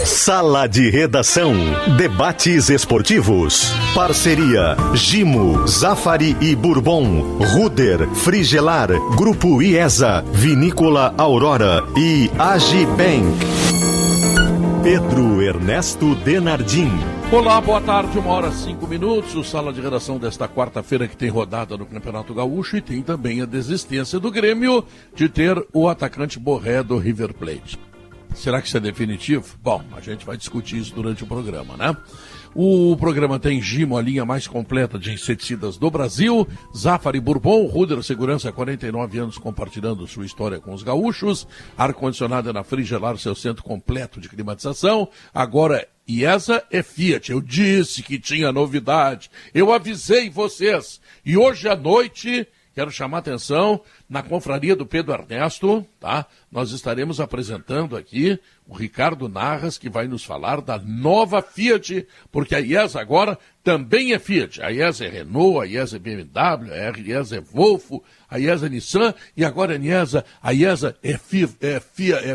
Sala de Redação. Debates esportivos. Parceria Gimo, Zafari e Bourbon, Ruder, Frigelar, Grupo IESA, Vinícola Aurora e Agibank. Pedro Ernesto Denardim. Olá, boa tarde, 1h05. O Sala de Redação desta quarta-feira que tem rodada no Campeonato Gaúcho e tem também a desistência do Grêmio de ter o atacante Borré do River Plate. Será que isso é definitivo? Bom, a gente vai discutir isso durante o programa, né? O programa tem Gimo, a linha mais completa de inseticidas do Brasil, Zafari Bourbon, Ruder Segurança, 49 anos compartilhando sua história com os gaúchos, ar-condicionado na Frigelar, seu centro completo de climatização, agora IESA é Fiat. Eu disse que tinha novidade, eu avisei vocês, e hoje à noite... Quero chamar a atenção, na confraria do Pedro Ernesto, tá? Nós estaremos apresentando aqui o Ricardo Narras, que vai nos falar da nova Fiat, porque a IESA agora também é Fiat. A IESA é Renault, a IESA é BMW, a IESA é Volvo, a IESA é Nissan e agora a IESA é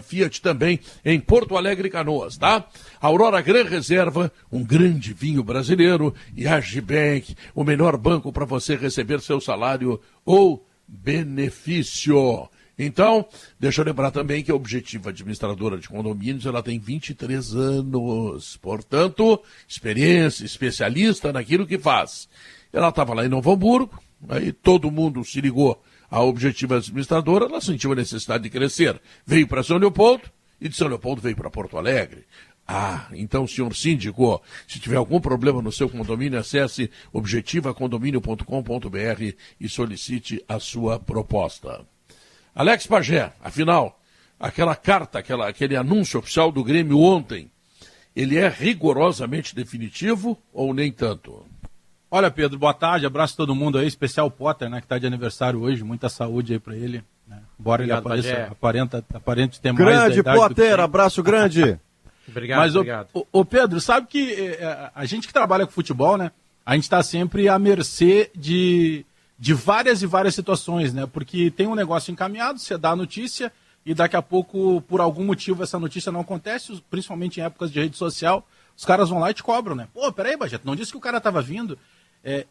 Fiat também em Porto Alegre e Canoas, tá? Aurora Gran Reserva, um grande vinho brasileiro, e a Agibank, o melhor banco para você receber seu salário ou benefício. Então, deixa eu lembrar também que a Objetiva Administradora de Condomínios, ela tem 23 anos, portanto, experiência, especialista naquilo que faz. Ela estava lá em Novo Hamburgo, aí todo mundo se ligou à Objetiva Administradora, ela sentiu a necessidade de crescer. Veio para São Leopoldo e de São Leopoldo veio para Porto Alegre. Ah, então, senhor síndico, se tiver algum problema no seu condomínio, acesse objetivacondomínio.com.br e solicite a sua proposta. Alex Pagé, afinal, aquela carta, aquele anúncio oficial do Grêmio ontem, ele é rigorosamente definitivo ou nem tanto? Olha, Pedro, boa tarde, abraço a todo mundo aí, especial Potter, né, que está de aniversário hoje, muita saúde aí para ele, né? Embora obrigado, ele aparente ter grande mais da idade Potter, abraço grande. Obrigado, mas, obrigado. Ô Pedro, sabe que a gente que trabalha com futebol, né, a gente está sempre à mercê de várias e várias situações, né? Porque tem um negócio encaminhado, você dá a notícia e daqui a pouco, por algum motivo, essa notícia não acontece, principalmente em épocas de rede social, os caras vão lá e te cobram, né? Pô, peraí, Bajeto, não disse que o cara estava vindo?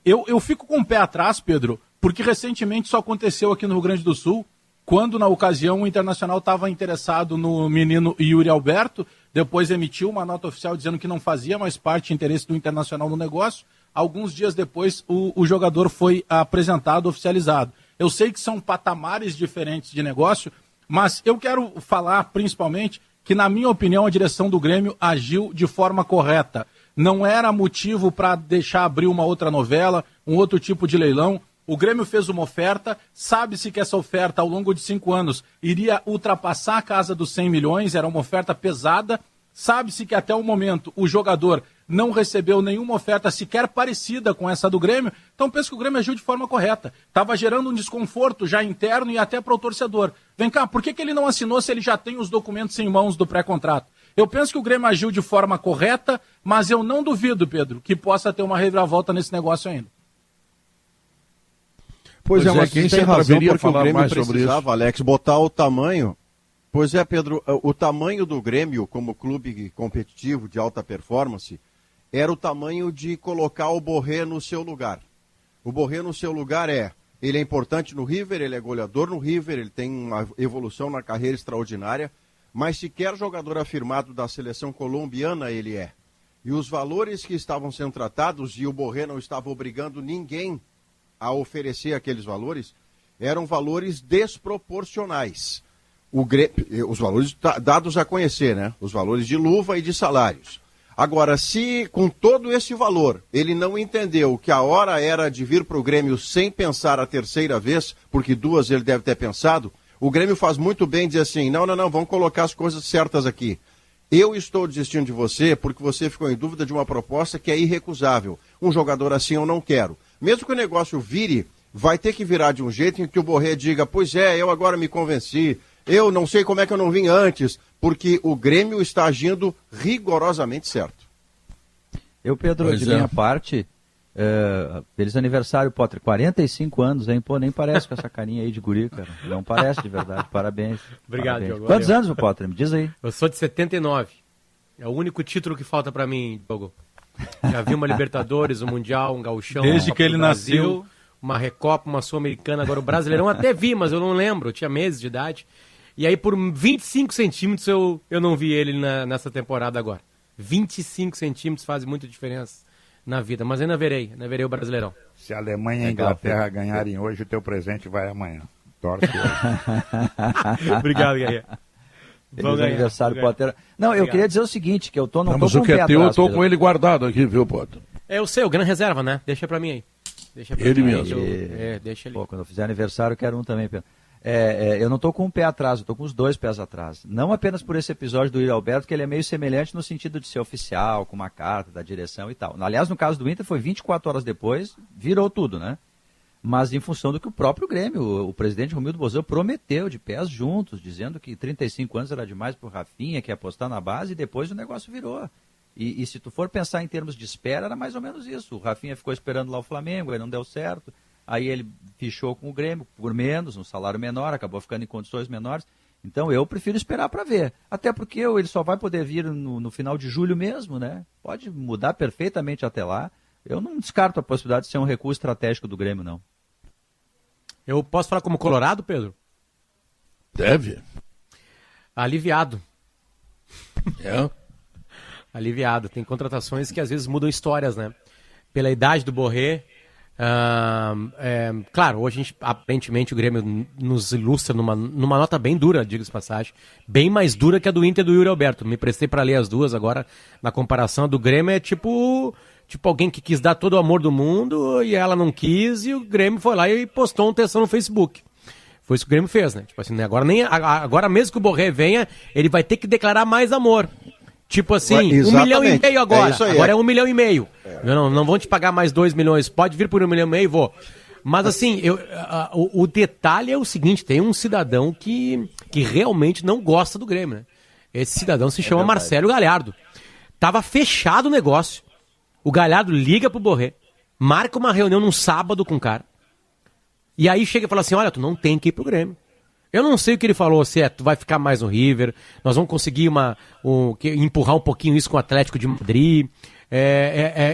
Eu fico com o pé atrás, Pedro, porque recentemente isso aconteceu aqui no Rio Grande do Sul, quando, na ocasião, o Internacional estava interessado no menino Yuri Alberto, depois emitiu uma nota oficial dizendo que não fazia mais parte do interesse do Internacional no negócio. Alguns dias depois, o jogador foi apresentado, oficializado. Eu sei que são patamares diferentes de negócio, mas eu quero falar, principalmente, que, na minha opinião, a direção do Grêmio agiu de forma correta. Não era motivo para deixar abrir uma outra novela, um outro tipo de leilão. O Grêmio fez uma oferta, sabe-se que essa oferta, ao longo de 5 anos, iria ultrapassar a casa dos 100 milhões, era uma oferta pesada. Sabe-se que até o momento o jogador não recebeu nenhuma oferta sequer parecida com essa do Grêmio, então penso que o Grêmio agiu de forma correta. Estava gerando um desconforto já interno e até para o torcedor. Vem cá, por que ele não assinou se ele já tem os documentos em mãos do pré-contrato? Eu penso que o Grêmio agiu de forma correta, mas eu não duvido, Pedro, que possa ter uma reviravolta nesse negócio ainda. Pois é, mas quem tem razão porque falar o Grêmio mais sobre precisava, isso? Alex, botar o tamanho. Pois é, Pedro, o tamanho do Grêmio como clube competitivo de alta performance era o tamanho de colocar o Borré no seu lugar. O Borré no seu lugar ele é importante no River, ele é goleador no River, ele tem uma evolução na carreira extraordinária, mas sequer jogador afirmado da seleção colombiana ele é. E os valores que estavam sendo tratados, e o Borré não estava obrigando ninguém a oferecer aqueles valores, eram valores desproporcionais. Os valores dados a conhecer, né? Os valores de luva e de salários. Agora, se com todo esse valor ele não entendeu que a hora era de vir para o Grêmio sem pensar a terceira vez, porque 2 ele deve ter pensado, o Grêmio faz muito bem dizer assim, não, vamos colocar as coisas certas aqui. Eu estou desistindo de você porque você ficou em dúvida de uma proposta que é irrecusável. Um jogador assim eu não quero. Mesmo que o negócio vire, vai ter que virar de um jeito em que o Borré diga, pois é, eu agora me convenci, eu não sei como é que eu não vim antes, porque o Grêmio está agindo rigorosamente certo. Pedro, pois de minha parte, feliz aniversário, Potter, 45 anos, hein? Pô, nem parece com essa carinha aí de guri, cara. Não parece de verdade, parabéns. Obrigado, parabéns. Diogo. Quantos anos, Potter? Me diz aí. Eu sou de 79. É o único título que falta pra mim, Diogo. Já vi uma Libertadores, um Mundial, um Gauchão. Desde que ele nasceu. Uma Recopa, uma Sul-Americana. Agora o Brasileirão até vi, mas eu não lembro. Eu tinha meses de idade. E aí por 25 centímetros eu não vi ele nessa temporada agora. 25 centímetros faz muita diferença na vida. Mas ainda verei o Brasileirão. Se a Alemanha e a Inglaterra ganharem hoje, o teu presente vai amanhã. Torce hoje. Obrigado, Guerreiro. Feliz aniversário, Potter. Não, eu queria dizer o seguinte, que eu não tô mas com o que é teu, eu tô com ele guardado aqui, viu, Potter? É o seu, grande reserva, né? Deixa pra mim aí. Deixa pra ele mim mesmo. Deixa ele. Pô, quando eu fizer aniversário, eu quero um também, Pedro. Eu não tô com um pé atrás, eu tô com os 2 pés atrás. Não apenas por esse episódio do Yuri Alberto, que ele é meio semelhante no sentido de ser oficial, com uma carta da direção e tal. Aliás, no caso do Inter, foi 24 horas depois, virou tudo, né? Mas em função do que o próprio Grêmio, o presidente Romildo Bolzano prometeu de pés juntos, dizendo que 35 anos era demais pro Rafinha, que ia apostar na base, e depois o negócio virou. E se tu for pensar em termos de espera, era mais ou menos isso. O Rafinha ficou esperando lá o Flamengo, aí não deu certo, aí ele fichou com o Grêmio por menos, um salário menor, acabou ficando em condições menores. Então eu prefiro esperar para ver. Até porque ele só vai poder vir no final de julho mesmo, né? Pode mudar perfeitamente até lá. Eu não descarto a possibilidade de ser um recurso estratégico do Grêmio, não. Eu posso falar como colorado, Pedro? Deve. Aliviado. Aliviado. Tem contratações que às vezes mudam histórias, né? Pela idade do Borré. Claro, hoje aparentemente o Grêmio nos ilustra numa nota bem dura, diga-se de passagem. Bem mais dura que a do Inter e do Yuri Alberto. Me prestei para ler as duas agora. Na comparação, a do Grêmio é tipo alguém que quis dar todo o amor do mundo e ela não quis, e o Grêmio foi lá e postou um textão no Facebook. Foi isso que o Grêmio fez, né? Tipo assim, agora mesmo que o Borré venha, ele vai ter que declarar mais amor. Tipo assim, 1,5 milhão agora. Agora é 1,5 milhão. Não vão te pagar mais 2 milhões. Pode vir por 1,5 milhão, vou. Mas assim, o detalhe é o seguinte, tem um cidadão que realmente não gosta do Grêmio, né? Esse cidadão se chama Marcelo Galhardo. Tava fechado o negócio. O Galhardo liga pro Borré, marca uma reunião num sábado com o cara, e aí chega e fala assim, olha, tu não tem que ir pro Grêmio. Eu não sei o que ele falou, se tu vai ficar mais no River, nós vamos conseguir empurrar um pouquinho isso com o Atlético de Madrid.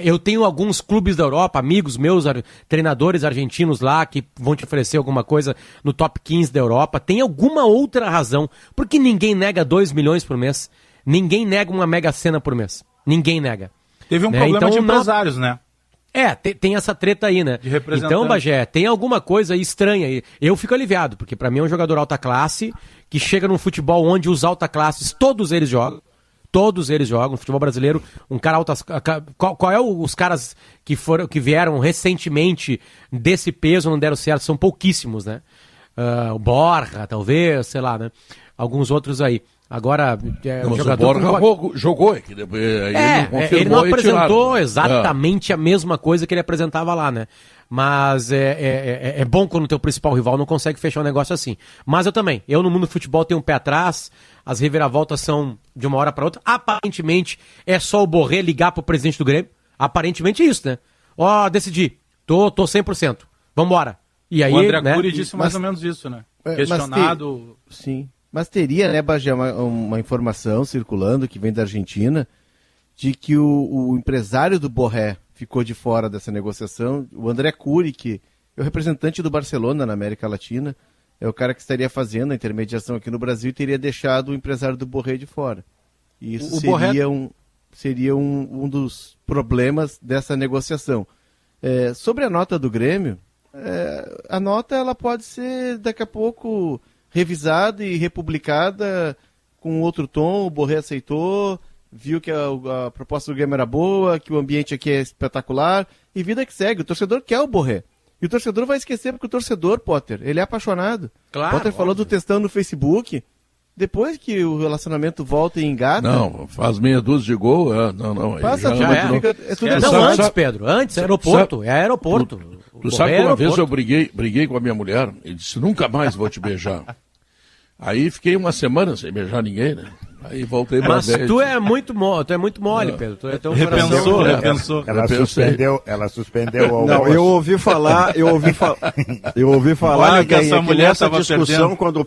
Eu tenho alguns clubes da Europa, amigos meus, treinadores argentinos lá, que vão te oferecer alguma coisa no top 15 da Europa. Tem alguma outra razão, porque ninguém nega 2 milhões por mês, ninguém nega uma mega sena por mês, ninguém nega. Teve um problema então, de empresários, né? Tem essa treta aí, né? Então, Bagé, tem alguma coisa estranha aí. Eu fico aliviado, porque pra mim é um jogador alta classe, que chega num futebol onde os alta classes, todos eles jogam no futebol brasileiro, um cara alta... Qual é os caras que vieram recentemente desse peso, não deram certo? São pouquíssimos, né? O Borja, talvez, sei lá, né? Alguns outros aí. Agora, o jogador o Borja jogou aqui, ele não apresentou exatamente a mesma coisa que ele apresentava lá, né? Mas é bom quando o teu principal rival não consegue fechar um negócio assim. Mas eu no mundo do futebol tenho um pé atrás, as reviravoltas são de uma hora para outra. Aparentemente é só o Borré ligar pro presidente do Grêmio. Aparentemente é isso, né? Decidi, tô 100%, vambora. E aí, o André Cury disse mais ou menos isso, né? Questionado... Sim. Mas teria, né, Bagé, uma informação circulando que vem da Argentina de que o empresário do Borré ficou de fora dessa negociação. O André Cury, que é o representante do Barcelona na América Latina, é o cara que estaria fazendo a intermediação aqui no Brasil e teria deixado o empresário do Borré de fora. E isso seria um dos problemas dessa negociação. Sobre a nota do Grêmio, a nota ela pode ser daqui a pouco... revisada e republicada com outro tom. O Borré aceitou, viu que a proposta do Grêmio era boa, que o ambiente aqui é espetacular, e vida que segue. O torcedor quer o Borré. E o torcedor vai esquecer, porque o torcedor, Potter, ele é apaixonado. Claro, Potter falou do textão no Facebook, depois que o relacionamento volta e engata... Não, faz meia dúzia de gol, não. Passa tudo. É tudo antes, Pedro, antes, aeroporto, aeroporto. Tu sabe que uma vez eu briguei com a minha mulher, e disse, nunca mais vou te beijar. Aí fiquei uma semana sem beijar ninguém, né? Aí voltei pra vez. Mas tu é muito mole, Pedro. Tu repensou. Ela suspendeu o Não, eu ouvi falar Olha que essa mulher nessa discussão, quando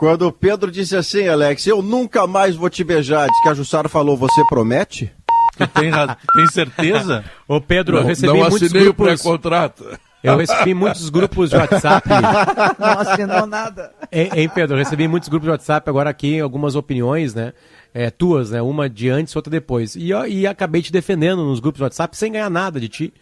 Quando o Pedro disse assim, Alex, eu nunca mais vou te beijar, diz que a Jussara falou, você promete? Tu tem certeza? Ô Pedro, eu recebi não muitos assinei grupos... o pré-contrato. Eu recebi muitos grupos de WhatsApp. Não assinou nada. Hein, Pedro? Eu recebi muitos grupos de WhatsApp agora aqui, algumas opiniões, né? Tuas, né? Uma de antes, outra depois. E acabei te defendendo nos grupos de WhatsApp sem ganhar nada de ti.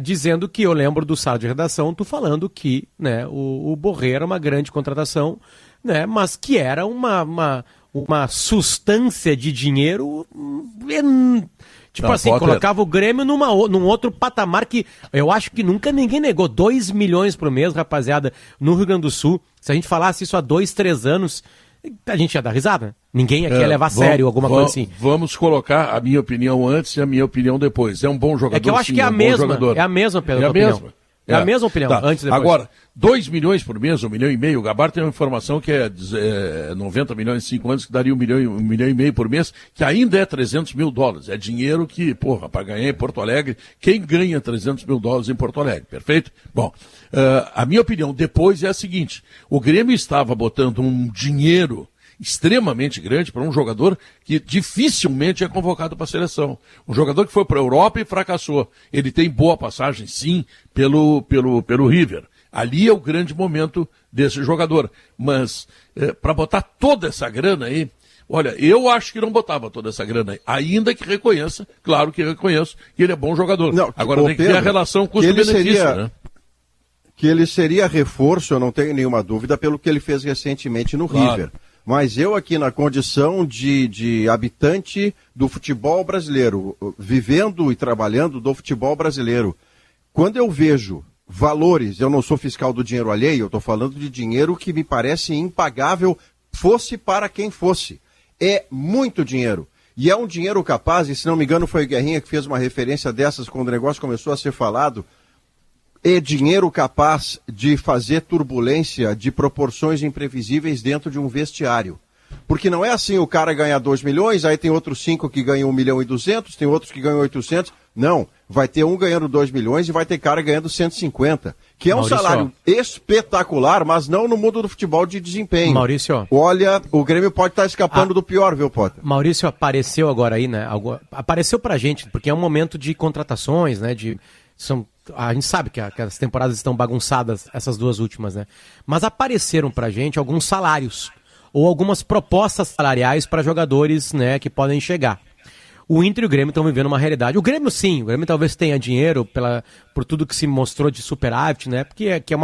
Dizendo que eu lembro do sala de redação, tu falando que, né, o Borré era uma grande contratação, né? Mas que era uma sustância de dinheiro. Tipo assim, Potter, colocava o Grêmio num outro patamar que eu acho que nunca ninguém negou. 2 milhões por mês, rapaziada, no Rio Grande do Sul. Se a gente falasse isso há 2, 3 anos, a gente ia dar risada, né? Ninguém aqui ia levar a sério alguma coisa assim. Vamos colocar a minha opinião antes e a minha opinião depois. É um bom jogador, É que eu acho sim, que é a mesma, Pedro, é a mesma. É a mesma opinião, Tá. antes e depois. Agora, 2 milhões por mês, 1,5 milhão, o Gabar tem uma informação que é 90 milhões em 5 anos, que daria 1,5 milhão por mês, que ainda é $300 mil. É dinheiro que, porra, para ganhar em Porto Alegre, quem ganha $300 mil em Porto Alegre, perfeito? Bom, a minha opinião depois é a seguinte, o Grêmio estava botando um dinheiro extremamente grande para um jogador que dificilmente é convocado para a seleção. Um jogador que foi para a Europa e fracassou. Ele tem boa passagem, sim, pelo River. Ali é o grande momento desse jogador. Mas para botar toda essa grana aí, olha, eu acho que não botava toda essa grana aí. Ainda que reconheça, claro que reconheço, que ele é bom jogador. Não, agora tem que ter a relação custo-benefício, né? Que ele seria reforço, eu não tenho nenhuma dúvida, pelo que ele fez recentemente no River. Mas eu aqui na condição de habitante do futebol brasileiro, vivendo e trabalhando do futebol brasileiro, quando eu vejo valores, eu não sou fiscal do dinheiro alheio, eu estou falando de dinheiro que me parece impagável, fosse para quem fosse. É muito dinheiro. E é um dinheiro capaz, e se não me engano foi o Guerrinha que fez uma referência dessas quando o negócio começou a ser falado, é dinheiro capaz de fazer turbulência de proporções imprevisíveis dentro de um vestiário. Porque não é assim o cara ganhar 2 milhões, aí tem outros 5 que ganham 1 milhão e 200, tem outros que ganham 800. Não, vai ter um ganhando 2 milhões e vai ter cara ganhando 150. Que é um salário espetacular, mas não no mundo do futebol de desempenho. Maurício. Olha, o Grêmio pode estar escapando do pior, viu, Potter? Maurício, apareceu agora aí, né? Apareceu pra gente, porque é um momento de contratações, né? A gente sabe que as temporadas estão bagunçadas, essas 2 últimas, né? Mas apareceram pra gente alguns salários ou algumas propostas salariais para jogadores, né, que podem chegar. O Inter e o Grêmio estão vivendo uma realidade. O Grêmio sim, o Grêmio talvez tenha dinheiro por tudo que se mostrou de superávit, né? Porque é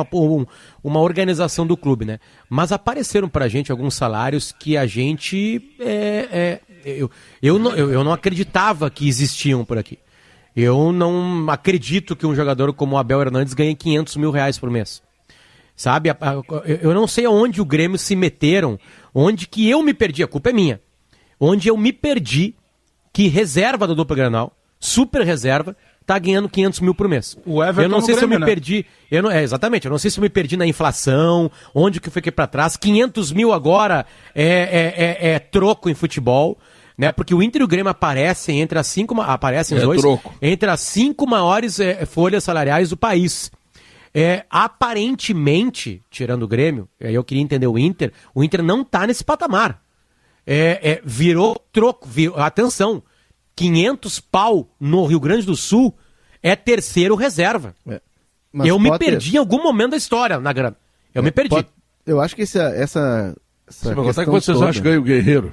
uma organização do clube, né? Mas apareceram pra gente alguns salários que a gente eu não acreditava que existiam por aqui. Eu não acredito que um jogador como o Abel Hernandes ganhe R$500 mil por mês. Sabe? Eu não sei aonde o Grêmio se meteram, onde que eu me perdi, a culpa é minha. Onde eu me perdi que reserva da dupla Grenal, super reserva, tá ganhando R$500 mil por mês. O Everton eu não sei Grêmio, se eu me perdi, exatamente, eu não sei se eu me perdi na inflação, onde que foi aqui para trás. R$500 mil agora é troco em futebol. Né, porque o Inter e o Grêmio aparecem entre as 5 maiores folhas salariais do país. Aparentemente, tirando o Grêmio, eu queria entender o Inter não está nesse patamar. Virou troco, atenção, 500 pau no Rio Grande do Sul é terceiro reserva. Eu me perdi em algum momento da história na grana. Eu me perdi. Eu acho que essa quanto é que vocês acham que ganha o Guerreiro?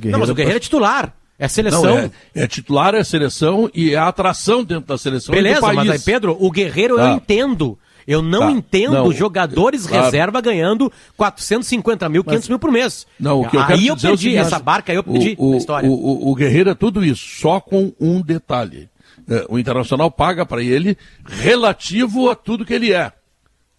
Não, mas o Guerreiro é titular. É seleção. Não, é titular, é seleção e é atração dentro da seleção. Beleza, do país. Mas aí, Pedro, o Guerreiro eu entendo. Eu não entendo jogadores reserva ganhando 450 mil, 500 mil por mês. Não, o que eu quero aí eu dizer perdi, é o seguinte, essa barca aí eu perdi na história. O Guerreiro é tudo isso, só com um detalhe. O Internacional paga para ele relativo a tudo que ele é.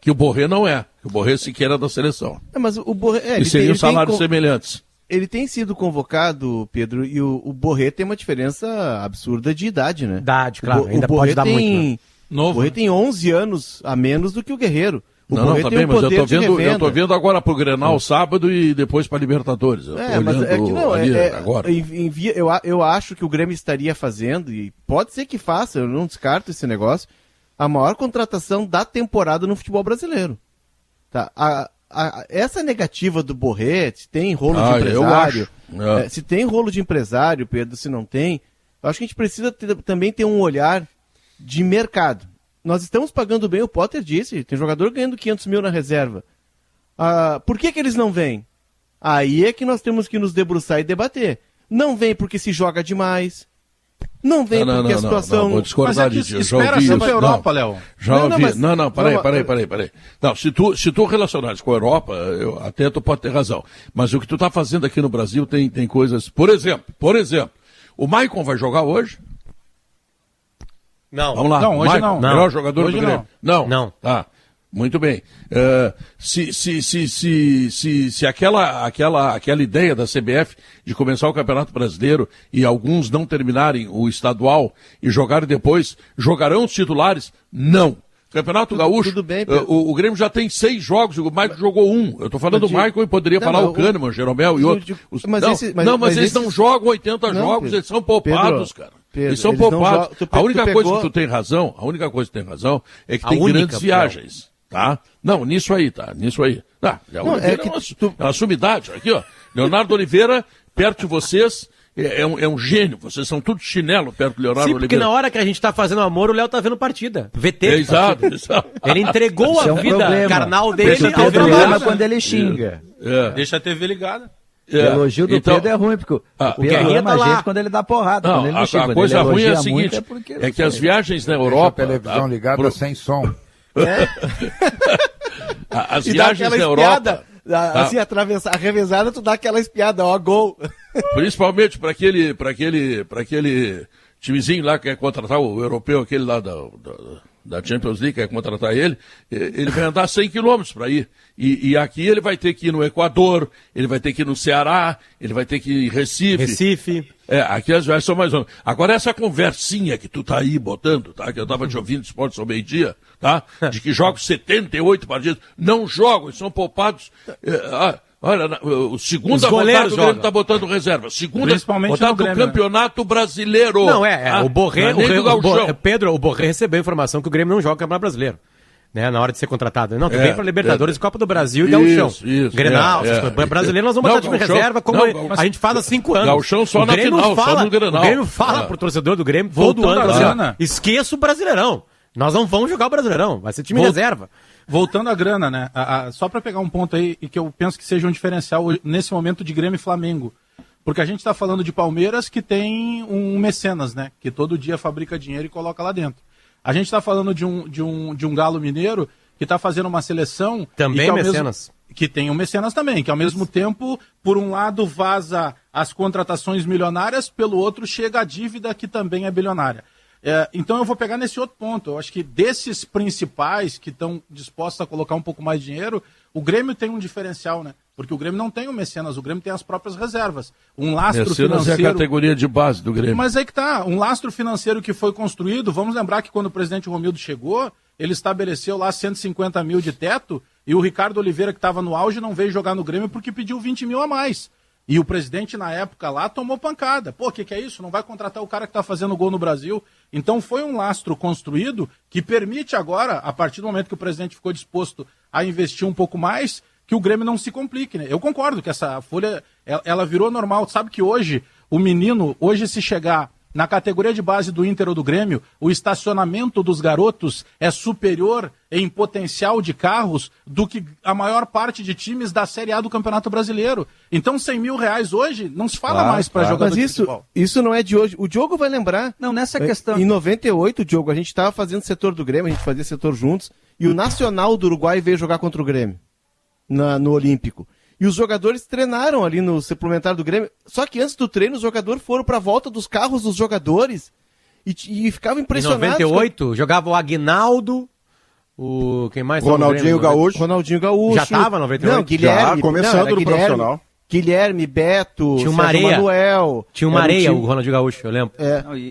Que o Borré não é. Que o Borré sequer é da seleção. Mas o Borré... E seriam salários semelhantes. Ele tem sido convocado, Pedro, e o Borré tem uma diferença absurda de idade, né? Idade, claro, ainda pode dar muito, né? Novo. O Borré tem 11 anos a menos do que o Guerreiro. Não, tá bem, mas eu tô vendo agora pro Grenal sábado e depois pra Libertadores. Mas é que não, agora. Eu acho que o Grêmio estaria fazendo, e pode ser que faça, eu não descarto esse negócio, a maior contratação da temporada no futebol brasileiro. Tá? essa negativa do Borré, se tem rolo de empresário, se tem rolo de empresário, Pedro, se não tem, eu acho que a gente precisa também ter um olhar de mercado. Nós estamos pagando bem, o Potter disse, tem jogador ganhando 500 mil na reserva. Por que eles não vêm? Aí é que nós temos que nos debruçar e debater. Não vem porque se joga demais. Não vem porque a situação... Não, vou discordar de ti. Espera sempre a Europa, Léo. Já ouvi. Peraí. Não, se tu relacionares com a Europa, até tu pode ter razão. Mas o que tu tá fazendo aqui no Brasil tem coisas... Por exemplo, o Maicon vai jogar hoje? Não. Vamos lá. Não, hoje Maicon, não. melhor jogador Hoje do Grêmio. Não. Tá. Muito bem. Se aquela ideia da CBF de começar o Campeonato Brasileiro e alguns não terminarem o estadual e jogarem depois, jogarão os titulares? Não. Campeonato Gaúcho, tudo bem, o Grêmio já tem 6 jogos, o Maicon jogou 1. Eu tô falando do Maicon e poderia falar o Kahneman, o Jeromel e outros. Mas eles não jogam 80 jogos, eles são poupados, cara. Eles são poupados. A única coisa que tu tem razão é que tem grandes viagens. Tá? Não, nisso aí. É uma sumidade. Aqui, ó. Leonardo Oliveira, perto de vocês, é um gênio. Vocês são tudo chinelo perto do Leonardo Oliveira. Porque na hora que a gente tá fazendo amor, o Léo tá vendo partida. VT. Exato. Ele entregou a vida carnal dele ao programa quando ele xinga. Deixa a TV ligada. O elogio do Pedro é ruim, porque o Pedro ama a gente quando ele dá porrada. Não, quando ele não xinga, a coisa ruim é a seguinte, é que as viagens na Europa... Deixa a televisão ligada sem som. As viagens na Europa... Assim, a revezada, tu dá aquela espiada, gol. Principalmente para aquele timezinho lá que quer contratar o europeu, aquele lá da Champions League, quer contratar ele vai andar 100 quilômetros para ir. E aqui ele vai ter que ir no Equador, ele vai ter que ir no Ceará, ele vai ter que ir em Recife. Aqui as viagens são mais longas. Agora essa conversinha que tu tá aí botando, tá? Que eu tava te ouvindo de Esportes ao meio-dia, tá? De que jogam 78 partidas. Não jogam, eles são poupados. Olha, o segunda rodada do Grêmio tá botando reserva. Segunda rodada do Campeonato Brasileiro. Não, o Borré, Pedro, o Borré recebeu a informação que o Grêmio não joga o Campeonato Brasileiro. Né, na hora de ser contratado. Não, tu vem pra Libertadores, Copa do Brasil e Gauchão. Grenal, brasileiro, nós vamos botar time reserva, como a gente faz há 5 anos. Gauchão só na final, só no Grenal. O Grêmio fala pro torcedor do Grêmio, todo ano, esqueça o Brasileirão. Nós não vamos jogar o Brasileirão, vai ser time reserva. Voltando à grana, né? Só para pegar um ponto aí, e que eu penso que seja um diferencial nesse momento de Grêmio e Flamengo. Porque a gente está falando de Palmeiras, que tem um mecenas, né? Que todo dia fabrica dinheiro e coloca lá dentro. A gente está falando de um Galo Mineiro que está fazendo uma seleção... Também mecenas. Que tem um mecenas também, que ao mesmo tempo, por um lado, vaza as contratações milionárias, pelo outro chega a dívida que também é bilionária. Então eu vou pegar nesse outro ponto. Eu acho que desses principais que estão dispostos a colocar um pouco mais de dinheiro, o Grêmio tem um diferencial, né? Porque o Grêmio não tem o mecenas, o Grêmio tem as próprias reservas. Um lastro financeiro... é a categoria de base do Grêmio. Mas aí que tá, um lastro financeiro que foi construído, vamos lembrar que quando o presidente Romildo chegou, ele estabeleceu lá 150 mil de teto, e o Ricardo Oliveira, que estava no auge, não veio jogar no Grêmio porque pediu 20 mil a mais. E o presidente, na época lá, tomou pancada. Pô, o que é isso? Não vai contratar o cara que está fazendo gol no Brasil? Então foi um lastro construído que permite agora, a partir do momento que o presidente ficou disposto a investir um pouco mais, que o Grêmio não se complique, né? Eu concordo que essa folha, ela virou normal. Sabe que hoje, se chegar na categoria de base do Inter ou do Grêmio, o estacionamento dos garotos é superior em potencial de carros do que a maior parte de times da Série A do Campeonato Brasileiro. Então, R$100 mil hoje não se fala mais para jogador de futebol. Isso não é de hoje. O Diogo vai lembrar. Não, nessa questão. Em 98, Diogo, a gente estava fazendo setor do Grêmio, a gente fazia setor juntos, e o Nacional do Uruguai veio jogar contra o Grêmio no Olímpico. E os jogadores treinaram ali no suplementar do Grêmio. Só que antes do treino, os jogadores foram para a volta dos carros dos jogadores e ficavam impressionados. Em 98, jogava o Aguinaldo, quem mais? Ronaldinho Gaúcho. Já estava em 98? Não, Guilherme. Já, começando no profissional. Guilherme, Beto, tinha uma areia. Manuel. Tinha uma areia, o Ronaldinho Gaúcho, eu lembro.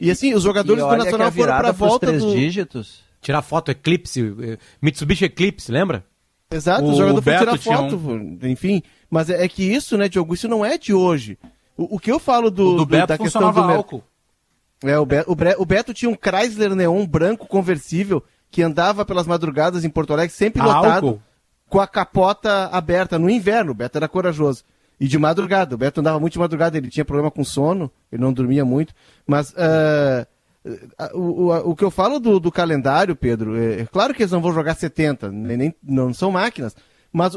E assim, os jogadores do Nacional foram para a volta dos dígitos. Tirar foto, Eclipse, Mitsubishi Eclipse, lembra? Exato, o jogador foi tirar foto, enfim. Mas é que isso, né, Diogo, isso não é de hoje. O que eu falo do Beto da questão do álcool. O Beto tinha um Chrysler Neon branco conversível que andava pelas madrugadas em Porto Alegre, sempre lotado. Álcool. com a capota aberta no inverno. O Beto era corajoso. E de madrugada. O Beto andava muito de madrugada, ele tinha problema com sono, ele não dormia muito. Mas o que eu falo do calendário, Pedro, é claro que eles não vão jogar 70, não são máquinas. Mas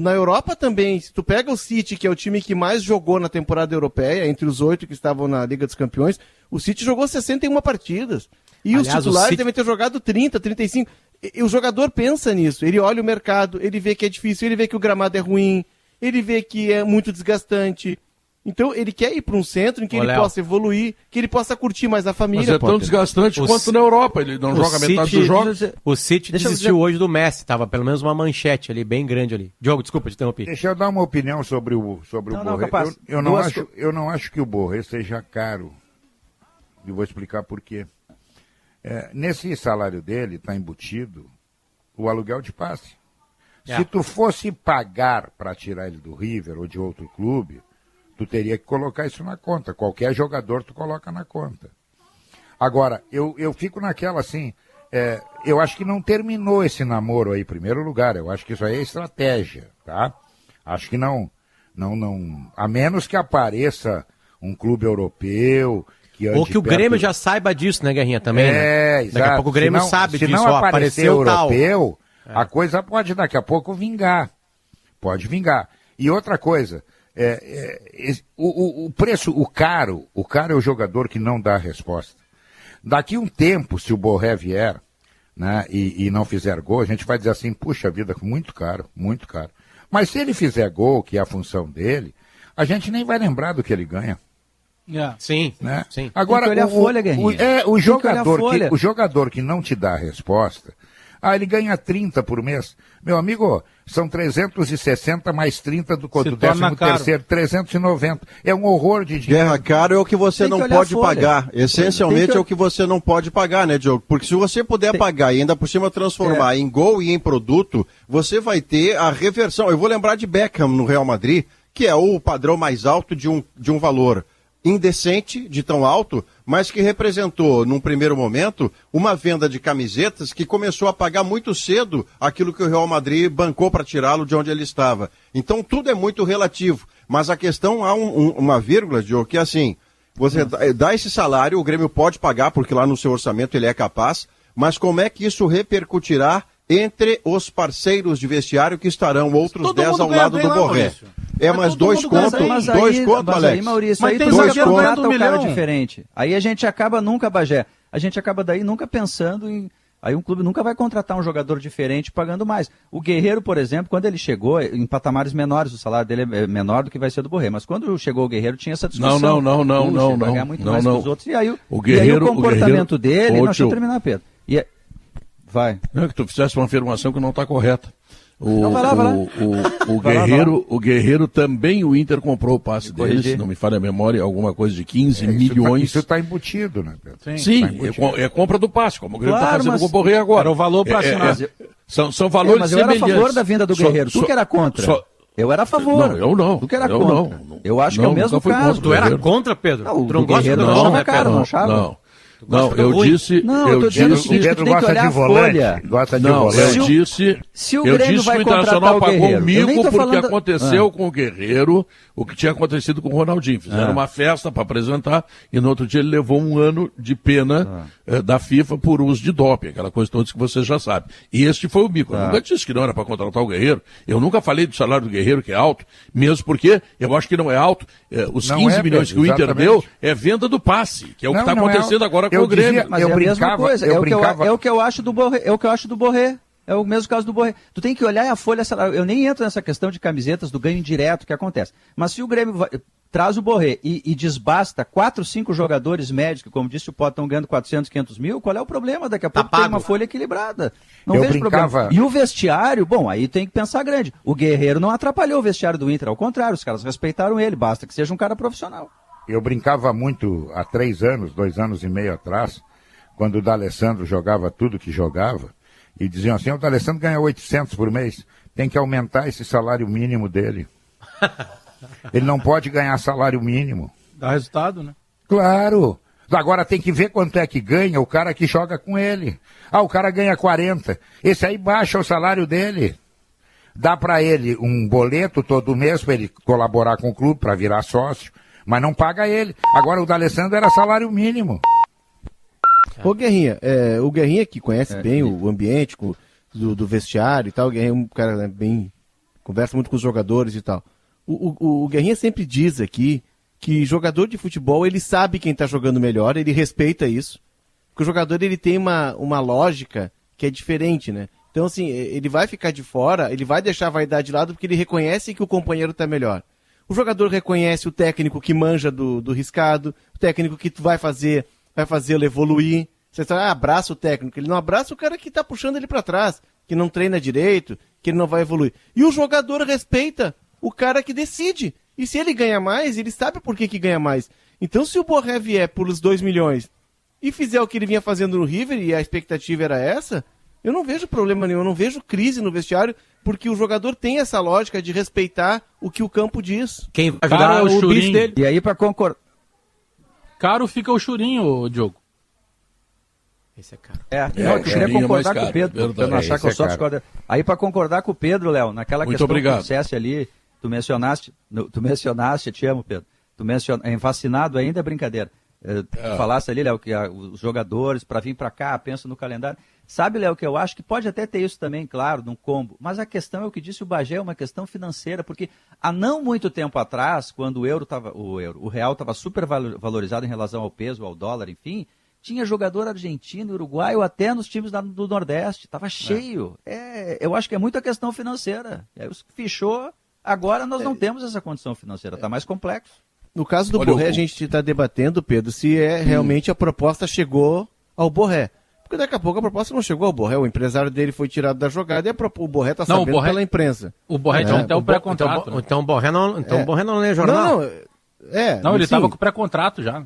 na Europa também, se tu pega o City, que é o time que mais jogou na temporada europeia, entre os 8 que estavam na Liga dos Campeões, o City jogou 61 partidas. E aliás, os titulares devem ter jogado 30, 35. E o jogador pensa nisso, ele olha o mercado, ele vê que é difícil, ele vê que o gramado é ruim, ele vê que é muito desgastante. Então ele quer ir para um centro em que ele possa evoluir, que ele possa curtir mais a família. Mas é tão desgastante quanto na Europa, ele não joga metade dos jogos. O City desistiu hoje do Messi, tava pelo menos uma manchete ali, bem grande ali. Diogo, desculpa te interromper. Deixa eu dar uma opinião sobre o Borré. Eu não acho que o Borré seja caro. E vou explicar por quê. Nesse salário dele está embutido o aluguel de passe. Se tu fosse pagar para tirar ele do River ou de outro clube, tu teria que colocar isso na conta. Qualquer jogador tu coloca na conta. Agora, eu fico naquela assim, eu acho que não terminou esse namoro aí em primeiro lugar. Eu acho que isso aí é estratégia, tá? Acho que não, a menos que apareça um clube europeu... Ou que o Grêmio já saiba disso, né, Guerrinha, também, né? Exato. Daqui a pouco o Grêmio sabe disso, se não aparecer europeu, tal. A coisa pode daqui a pouco vingar. Pode vingar. E outra coisa, o preço, o caro é o jogador que não dá a resposta. Daqui um tempo, se o Borré vier, né, e não fizer gol, a gente vai dizer assim, puxa vida, muito caro, muito caro. Mas se ele fizer gol, que é a função dele, a gente nem vai lembrar do que ele ganha. Sim, né? Sim. Agora, tem que olhar a folha, Guerrinha. O jogador que não te dá a resposta, ele ganha 30 por mês. Meu amigo, são 360 mais 30 do 13º, 390. É um horror de dinheiro. Guerra caro é o que você não pode pagar. Essencialmente é o que você não pode pagar, né, Diogo? Porque se você puder pagar e ainda por cima transformar em gol e em produto, você vai ter a reversão. Eu vou lembrar de Beckham no Real Madrid, que é o padrão mais alto de um valor indecente, de tão alto, mas que representou, num primeiro momento, uma venda de camisetas que começou a pagar muito cedo aquilo que o Real Madrid bancou para tirá-lo de onde ele estava. Então tudo é muito relativo, mas a questão, há uma vírgula, Diogo, que é assim, você dá esse salário, o Grêmio pode pagar, porque lá no seu orçamento ele é capaz, mas como é que isso repercutirá entre os parceiros de vestiário que estarão outros 10 ao lado do Borré? Mas dois contos, Alex. Aí, Maurício, mas aí tem tu zagueiro contrata ganhando um cara milhão. diferente. Aí a gente acaba nunca, Bagé, a gente acaba daí nunca pensando em... Aí um clube nunca vai contratar um jogador diferente pagando mais. O Guerreiro, por exemplo, quando ele chegou, em patamares menores, o salário dele é menor do que vai ser do Borré. Mas quando chegou o Guerreiro, tinha essa discussão. Não. Vai ganhar muito mais que os outros. E aí o comportamento dele... Deixa eu terminar, Pedro. Vai. Não é que tu fizesse uma afirmação que não está correta. Vai lá. O Guerreiro também, o Inter comprou o passe dele, se não me falha a memória, alguma coisa de 15 milhões. Isso está embutido, né, Pedro? Sim, é compra do passe, como o Grêmio está fazendo com o Borré agora. Era o valor para assinar. São valores mas eu era a favor da vinda do Guerreiro. Tu que era contra. Eu era a favor. Não, eu não. Tu que era contra. Eu acho que é o mesmo caso. Tu era contra, Pedro? Tu não gosta do Guerreiro, né, Pedro? Não achava? Não, eu disse. Eu disse. O Pedro gosta de volante. Gosta de volante. Eu disse. Se o eu Grêmio disse que vai o Internacional pagou o mico porque falando... aconteceu com o Guerreiro o que tinha acontecido com o Ronaldinho. Fizeram uma festa para apresentar e no outro dia ele levou um ano de pena da FIFA por uso de doping, aquela coisa toda que vocês já sabem. E este foi o mico. Eu nunca disse que não era para contratar o Guerreiro. Eu nunca falei do salário do Guerreiro que é alto, mesmo porque eu acho que não é alto. Os 15 milhões que o Inter deu é venda do passe, que é o que está acontecendo agora com o Grêmio. Mas é a mesma coisa, é o que eu acho do Borré, é o mesmo caso do Borré. Tu tem que olhar a folha salarial. Eu nem entro nessa questão de camisetas do ganho indireto que acontece. Mas se o Grêmio traz o Borré e desbasta 4, 5 jogadores médios, que, como disse o Pote, estão ganhando 400, 500 mil, qual é o problema? Daqui a pouco tem uma folha equilibrada. Não vejo problema. E o vestiário, bom, aí tem que pensar grande. O Guerreiro não atrapalhou o vestiário do Inter, ao contrário, os caras respeitaram ele, basta que seja um cara profissional. Eu brincava muito há 3 anos, 2 anos e meio atrás, quando o D'Alessandro jogava tudo que jogava, e diziam assim, o D'Alessandro ganha 800 por mês, tem que aumentar esse salário mínimo dele. Ele não pode ganhar salário mínimo. Dá resultado, né? Claro. Agora tem que ver quanto é que ganha o cara que joga com ele. O cara ganha 40. Esse aí baixa o salário dele. dá para ele um boleto todo mês para ele colaborar com o clube, para virar sócio, mas não paga ele. Agora o D'Alessandro era salário mínimo. Ô Guerrinha, o Guerrinha que conhece bem o ambiente do vestiário e tal, o Guerrinha é um cara bem, conversa muito com os jogadores e tal. O Guerrinha sempre diz aqui que jogador de futebol, ele sabe quem está jogando melhor, ele respeita isso, porque o jogador ele tem uma lógica que é diferente, né? Então, assim, ele vai ficar de fora, ele vai deixar a vaidade de lado porque ele reconhece que o companheiro está melhor. O jogador reconhece o técnico que manja do riscado, o técnico que vai fazê-lo evoluir. Você abraça o técnico, ele não abraça o cara que está puxando ele para trás, que não treina direito, que ele não vai evoluir. E o jogador respeita o cara que decide. E se ele ganha mais, ele sabe por que ganha mais. Então, se o Borré vier por os 2 milhões e fizer o que ele vinha fazendo no River, e a expectativa era essa, eu não vejo problema nenhum, eu não vejo crise no vestiário, porque o jogador tem essa lógica de respeitar o que o campo diz. Quem vai ajudar o bicho dele. E aí, para concordar... Caro fica o Churinho, Diogo. Esse é caro. Eu queria concordar com o Pedro, pra não achar que eu só discordo. Aí, para concordar com o Pedro, Léo, naquela muito questão obrigado. que tu dissesse ali, tu mencionaste, te amo, Pedro, vacinado ainda é brincadeira. Tu falasse ali, Léo, que os jogadores, para vir para cá, pensam no calendário. Sabe, Léo, que eu acho que pode até ter isso também, claro, num combo, mas a questão é o que disse o Bagé, é uma questão financeira, porque há não muito tempo atrás, quando o real estava super valorizado em relação ao peso, ao dólar, enfim, tinha jogador argentino, uruguaio, até nos times do Nordeste, estava cheio. Eu acho que é muito a questão financeira. Aí fechou, agora nós não temos essa condição financeira, está mais complexo. No caso do Borré, a gente está debatendo, Pedro, se realmente a proposta chegou ao Borré. Porque daqui a pouco a proposta não chegou ao Borré, o empresário dele foi tirado da jogada e o Borré está sabendo pela imprensa. O Borré tinha até o pré-contrato. Então o Borré não lê jornal? Não, ele estava com o pré-contrato já.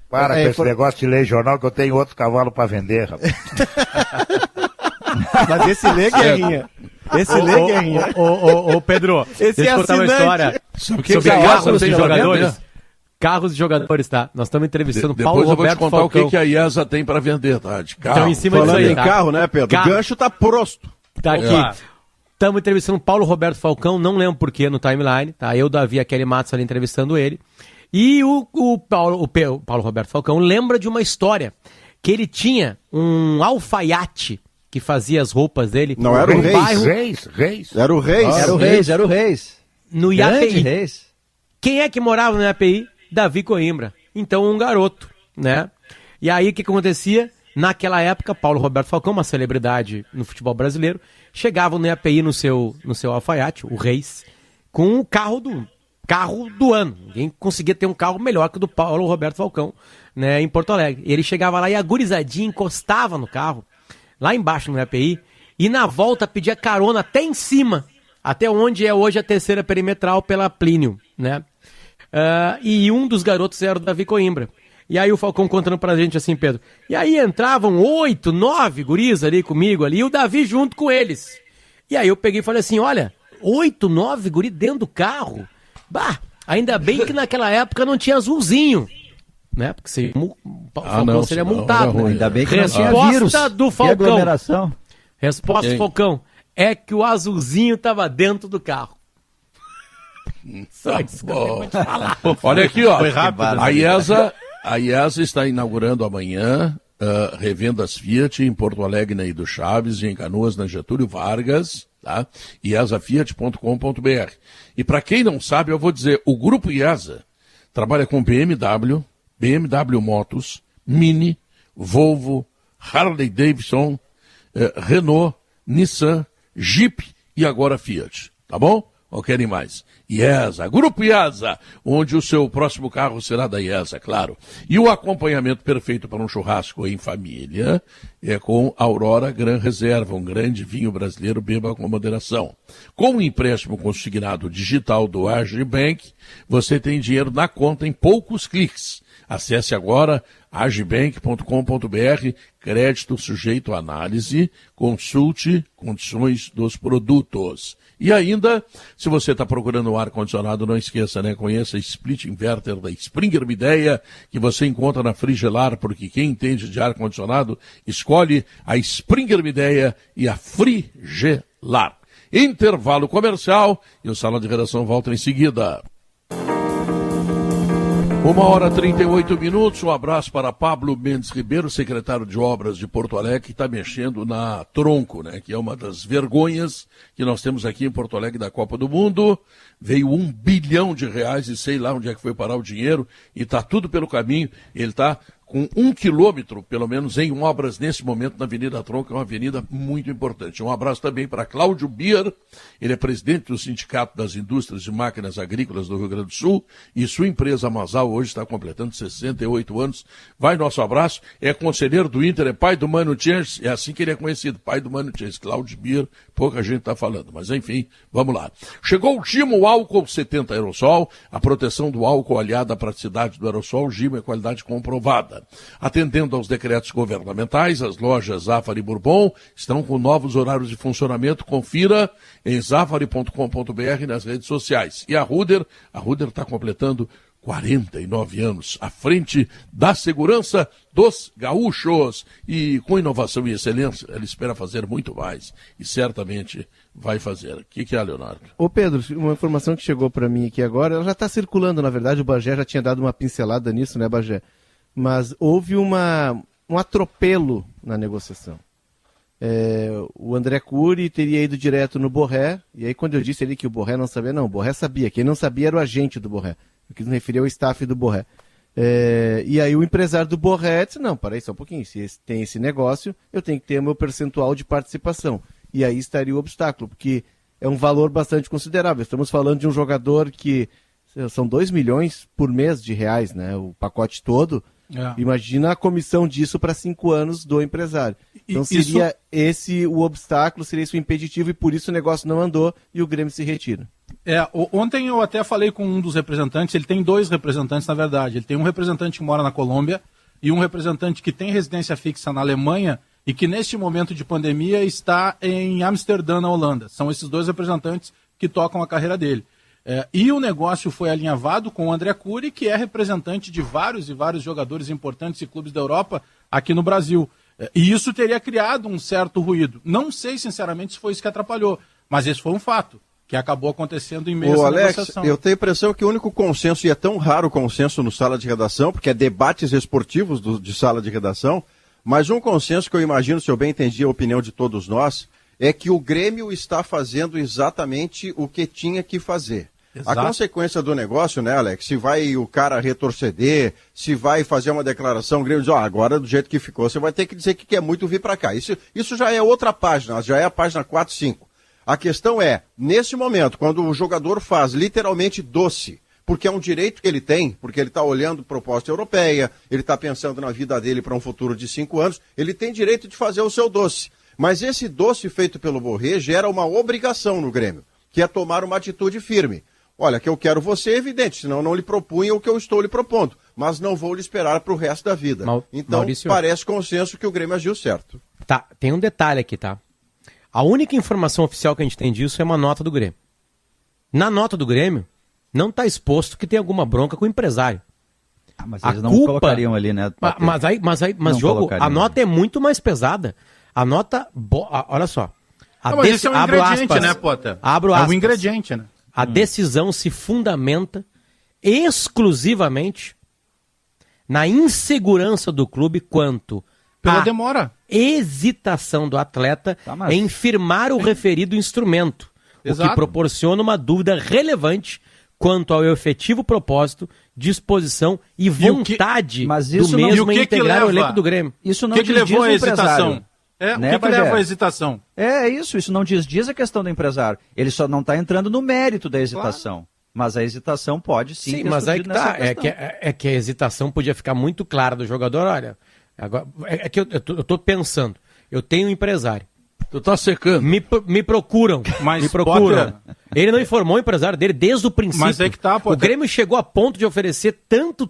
Para com esse negócio de ler jornal que eu tenho outro cavalo para vender, rapaz. Mas esse lê, Guerrinha. Guerrinha. Ô, Pedro, deixa eu contar uma história sobre carros de jogadores. Carros de jogadores, tá? Nós estamos entrevistando Paulo Roberto Falcão. Depois eu vou te contar o que a IESA tem para vender, tá? De carro. Então, em cima disso aí, tá? Carro, né, Pedro? O gancho tá prosto. Tá aqui. Estamos entrevistando Paulo Roberto Falcão, não lembro porquê, no timeline, tá? Eu, Davi, a Kelly Matos ali entrevistando ele. E o Paulo Roberto Falcão lembra de uma história, que ele tinha um alfaiate que fazia as roupas dele. Não era o Reis? Era o Reis. Era o Reis. No IAPI. Reis. Quem é que morava no IAPI? Davi Coimbra. Então, um garoto, né? E aí, o que acontecia? Naquela época, Paulo Roberto Falcão, uma celebridade no futebol brasileiro, chegava no IAPI no seu alfaiate, o Reis, com o carro do ano. Ninguém conseguia ter um carro melhor que o do Paulo Roberto Falcão, né, em Porto Alegre. Ele chegava lá e a gurizadinha encostava no carro, lá embaixo no IAPI, e na volta pedia carona até em cima, até onde é hoje a terceira perimetral pela Plínio, né? E um dos garotos era o Davi Coimbra. E aí o Falcão contando pra gente assim, Pedro. E aí entravam 8, 9 guris ali comigo ali, e o Davi junto com eles. E aí eu peguei e falei assim, olha, 8, 9 guris dentro do carro? Bah, ainda bem que naquela época não tinha azulzinho, né? Porque seria, Falcão seria multado. Né? Ainda bem que resposta não tinha vírus. Do Falcão. Aglomeração. Resposta do Falcão é que o azulzinho estava dentro do carro. Só isso que eu tenho que falar. Olha aqui, ó. Foi rápido. A IESA está inaugurando amanhã revendas Fiat em Porto Alegre, na Ido Chaves, e em Canoas, na Getúlio Vargas, tá? IESAFiat.com.br. E para quem não sabe, eu vou dizer, o Grupo IESA trabalha com BMW Motos, Mini, Volvo, Harley Davidson, Renault, Nissan, Jeep e agora Fiat, tá bom? Ou querem mais? IESA, Grupo IESA, onde o seu próximo carro será da IESA, claro. E o acompanhamento perfeito para um churrasco em família é com Aurora Gran Reserva, um grande vinho brasileiro, beba com moderação. Com o empréstimo consignado digital do Agibank, você tem dinheiro na conta em poucos cliques. Acesse agora agibank.com.br, crédito sujeito à análise, consulte condições dos produtos. E ainda, se você está procurando um ar-condicionado, não esqueça, né? Conheça a Split Inverter da Springer Midea, que você encontra na Frigelar, porque quem entende de ar-condicionado, escolhe a Springer Midea e a Frigelar. Intervalo comercial e o Sala de Redação volta em seguida. 1h38. Um abraço para Pablo Mendes Ribeiro, secretário de Obras de Porto Alegre, que está mexendo na Tronco, né? Que é uma das vergonhas que nós temos aqui em Porto Alegre da Copa do Mundo. Veio R$1 bilhão e sei lá onde é que foi parar o dinheiro e está tudo pelo caminho. Ele está com 1 quilômetro, pelo menos, em obras nesse momento na Avenida Tronco, é uma avenida muito importante. Um abraço também para Cláudio Bier, ele é presidente do Sindicato das Indústrias de Máquinas Agrícolas do Rio Grande do Sul, e sua empresa Masal hoje está completando 68 anos. Vai nosso abraço, é conselheiro do Inter, é pai do Mano Tchens, é assim que ele é conhecido, pai do Mano Tchens, Cláudio Bier, pouca gente está falando, mas enfim, vamos lá. Chegou o Gimo Álcool 70 Aerosol, a proteção do álcool aliada à praticidade do aerossol. Gimo é qualidade comprovada. Atendendo aos decretos governamentais, as lojas Zafari e Bourbon estão com novos horários de funcionamento. Confira em zafari.com.br nas redes sociais. E a Ruder está completando 49 anos à frente da segurança dos gaúchos. E com inovação e excelência, ela espera fazer muito mais. E certamente vai fazer. O que é, Leonardo? Ô Pedro, uma informação que chegou para mim aqui agora, ela já está circulando, na verdade, o Bagé já tinha dado uma pincelada nisso, né, Bagé? Mas houve um atropelo na negociação. O André Cury teria ido direto no Borré, e aí quando eu disse ali que o Borré não sabia, não, o Borré sabia. Quem não sabia era o agente do Borré. Eu quis me referir ao staff do Borré. E aí o empresário do Borré disse, não, peraí só um pouquinho, se tem esse negócio, eu tenho que ter o meu percentual de participação. E aí estaria o obstáculo, porque é um valor bastante considerável. Estamos falando de um jogador que são 2 milhões por mês de reais, né? O pacote todo. Imagina a comissão disso para 5 anos do empresário. Então seria esse o obstáculo, seria esse o impeditivo, e por isso o negócio não andou e o Grêmio se retira. Ontem eu até falei com um dos representantes, ele tem 2 representantes na verdade. Ele tem um representante que mora na Colômbia e um representante que tem residência fixa na Alemanha e que neste momento de pandemia está em Amsterdã, na Holanda. São esses 2 representantes que tocam a carreira dele. E o negócio foi alinhavado com o André Cury, que é representante de vários e vários jogadores importantes e clubes da Europa aqui no Brasil. E isso teria criado um certo ruído. Não sei, sinceramente, se foi isso que atrapalhou, mas esse foi um fato que acabou acontecendo em meio a negociação. Eu tenho a impressão que o único consenso, e é tão raro o consenso no Sala de Redação, porque é debates esportivos de Sala de Redação, mas um consenso que eu imagino, se eu bem entendi a opinião de todos nós, é que o Grêmio está fazendo exatamente o que tinha que fazer. Exato. A consequência do negócio, né, Alex, se vai o cara retroceder, se vai fazer uma declaração, o Grêmio diz, agora do jeito que ficou, você vai ter que dizer que quer muito vir para cá. Isso já é outra página, já é a página 4, 5. A questão é, nesse momento, quando o jogador faz literalmente doce, porque é um direito que ele tem, porque ele está olhando proposta europeia, ele está pensando na vida dele para um futuro de 5 anos, ele tem direito de fazer o seu doce. Mas esse doce feito pelo Borré gera uma obrigação no Grêmio, que é tomar uma atitude firme. Olha, que eu quero você é evidente, senão eu não lhe propunha o que eu estou lhe propondo, mas não vou lhe esperar para o resto da vida. Então, Maurício, parece consenso que o Grêmio agiu certo. Tá, tem um detalhe aqui, tá? A única informação oficial que a gente tem disso é uma nota do Grêmio. Na nota do Grêmio, não está exposto que tem alguma bronca com o empresário. Mas eles não colocariam ali, né? Mas jogo, a nota é muito mais pesada. A nota, olha só. Mas isso é um ingrediente, né, Potter? Abro aspas. É um ingrediente, né? A decisão se fundamenta exclusivamente na insegurança do clube quanto pela demora, hesitação do atleta em firmar o referido instrumento, Exato. O que proporciona uma dúvida relevante quanto ao efetivo propósito, disposição e vontade do mesmo em integrar o elenco do Grêmio. Isso não que levou a hesitação? O que leva à hesitação? Isso não diz a questão do empresário. Ele só não está entrando no mérito da hesitação. Claro. Mas a hesitação pode sim ter mas aí que tá. É que a hesitação podia ficar muito clara do jogador. Olha, agora, é que eu tô pensando. Eu tenho um empresário. Tu tá secando. Me procuram. Mas me procuram. Ele não informou o empresário dele desde o princípio. Mas é que tá, o Grêmio chegou a ponto de oferecer tanto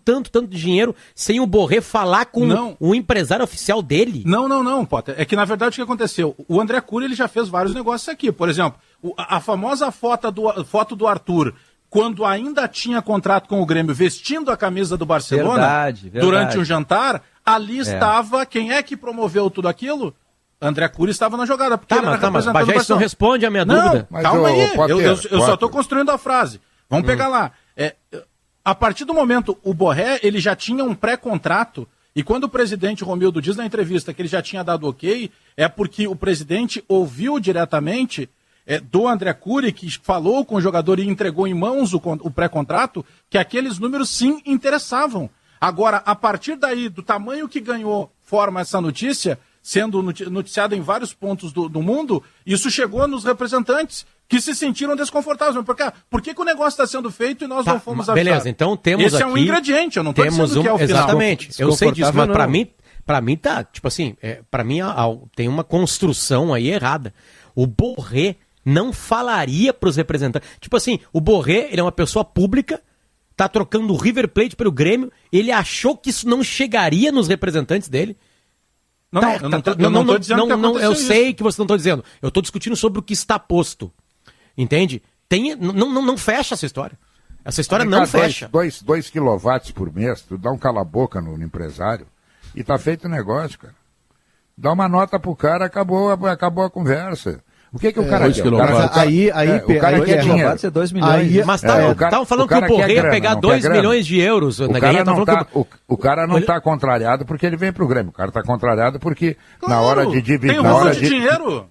dinheiro sem o Borré falar com o empresário oficial dele. Não, Potter. É que na verdade o que aconteceu? O André Cury ele já fez vários negócios aqui. Por exemplo, a famosa foto do Arthur, quando ainda tinha contrato com o Grêmio, vestindo a camisa do Barcelona, verdade. Durante um jantar, ali estava, quem é que promoveu tudo aquilo? André Cury estava na jogada. Porque mas Bagé, isso não responde a minha dúvida. Mas calma aí, eu só estou construindo a frase. Vamos pegar lá. A partir do momento, o Borré, ele já tinha um pré-contrato, e quando o presidente Romildo diz na entrevista que ele já tinha dado ok, é porque o presidente ouviu diretamente do André Cury, que falou com o jogador e entregou em mãos o pré-contrato, que aqueles números sim interessavam. Agora, a partir daí, do tamanho que ganhou forma essa notícia, sendo noticiada em vários pontos do mundo, isso chegou nos representantes, que se sentiram desconfortáveis. Por que o negócio está sendo feito e nós não fomos avisados? Beleza, então temos Esse aqui... é um ingrediente, eu não estou dizendo que é o final. Exatamente, eu sei disso, mas para mim tá, tipo assim, para mim tem uma construção aí errada. O Borré não falaria para os representantes. Tipo assim, o Borré, ele é uma pessoa pública, tá trocando o River Plate pelo Grêmio, ele achou que isso não chegaria nos representantes dele. Eu não estou dizendo que aconteceu isso. Eu sei que você não está dizendo. Eu estou discutindo sobre o que está posto. Entende? Não fecha essa história. Essa história não fecha. 2 quilowatts por mês, tu dá um cala-boca no empresário e tá feito o negócio, cara. Dá uma nota pro cara, acabou a conversa. O que o cara quer? O cara quer dinheiro. Ser 2 milhões. Mas estavam falando que o Borré ia pegar 2 milhões de euros. O cara não está contrariado porque ele vem pro Grêmio. O cara está contrariado porque na hora de dividir...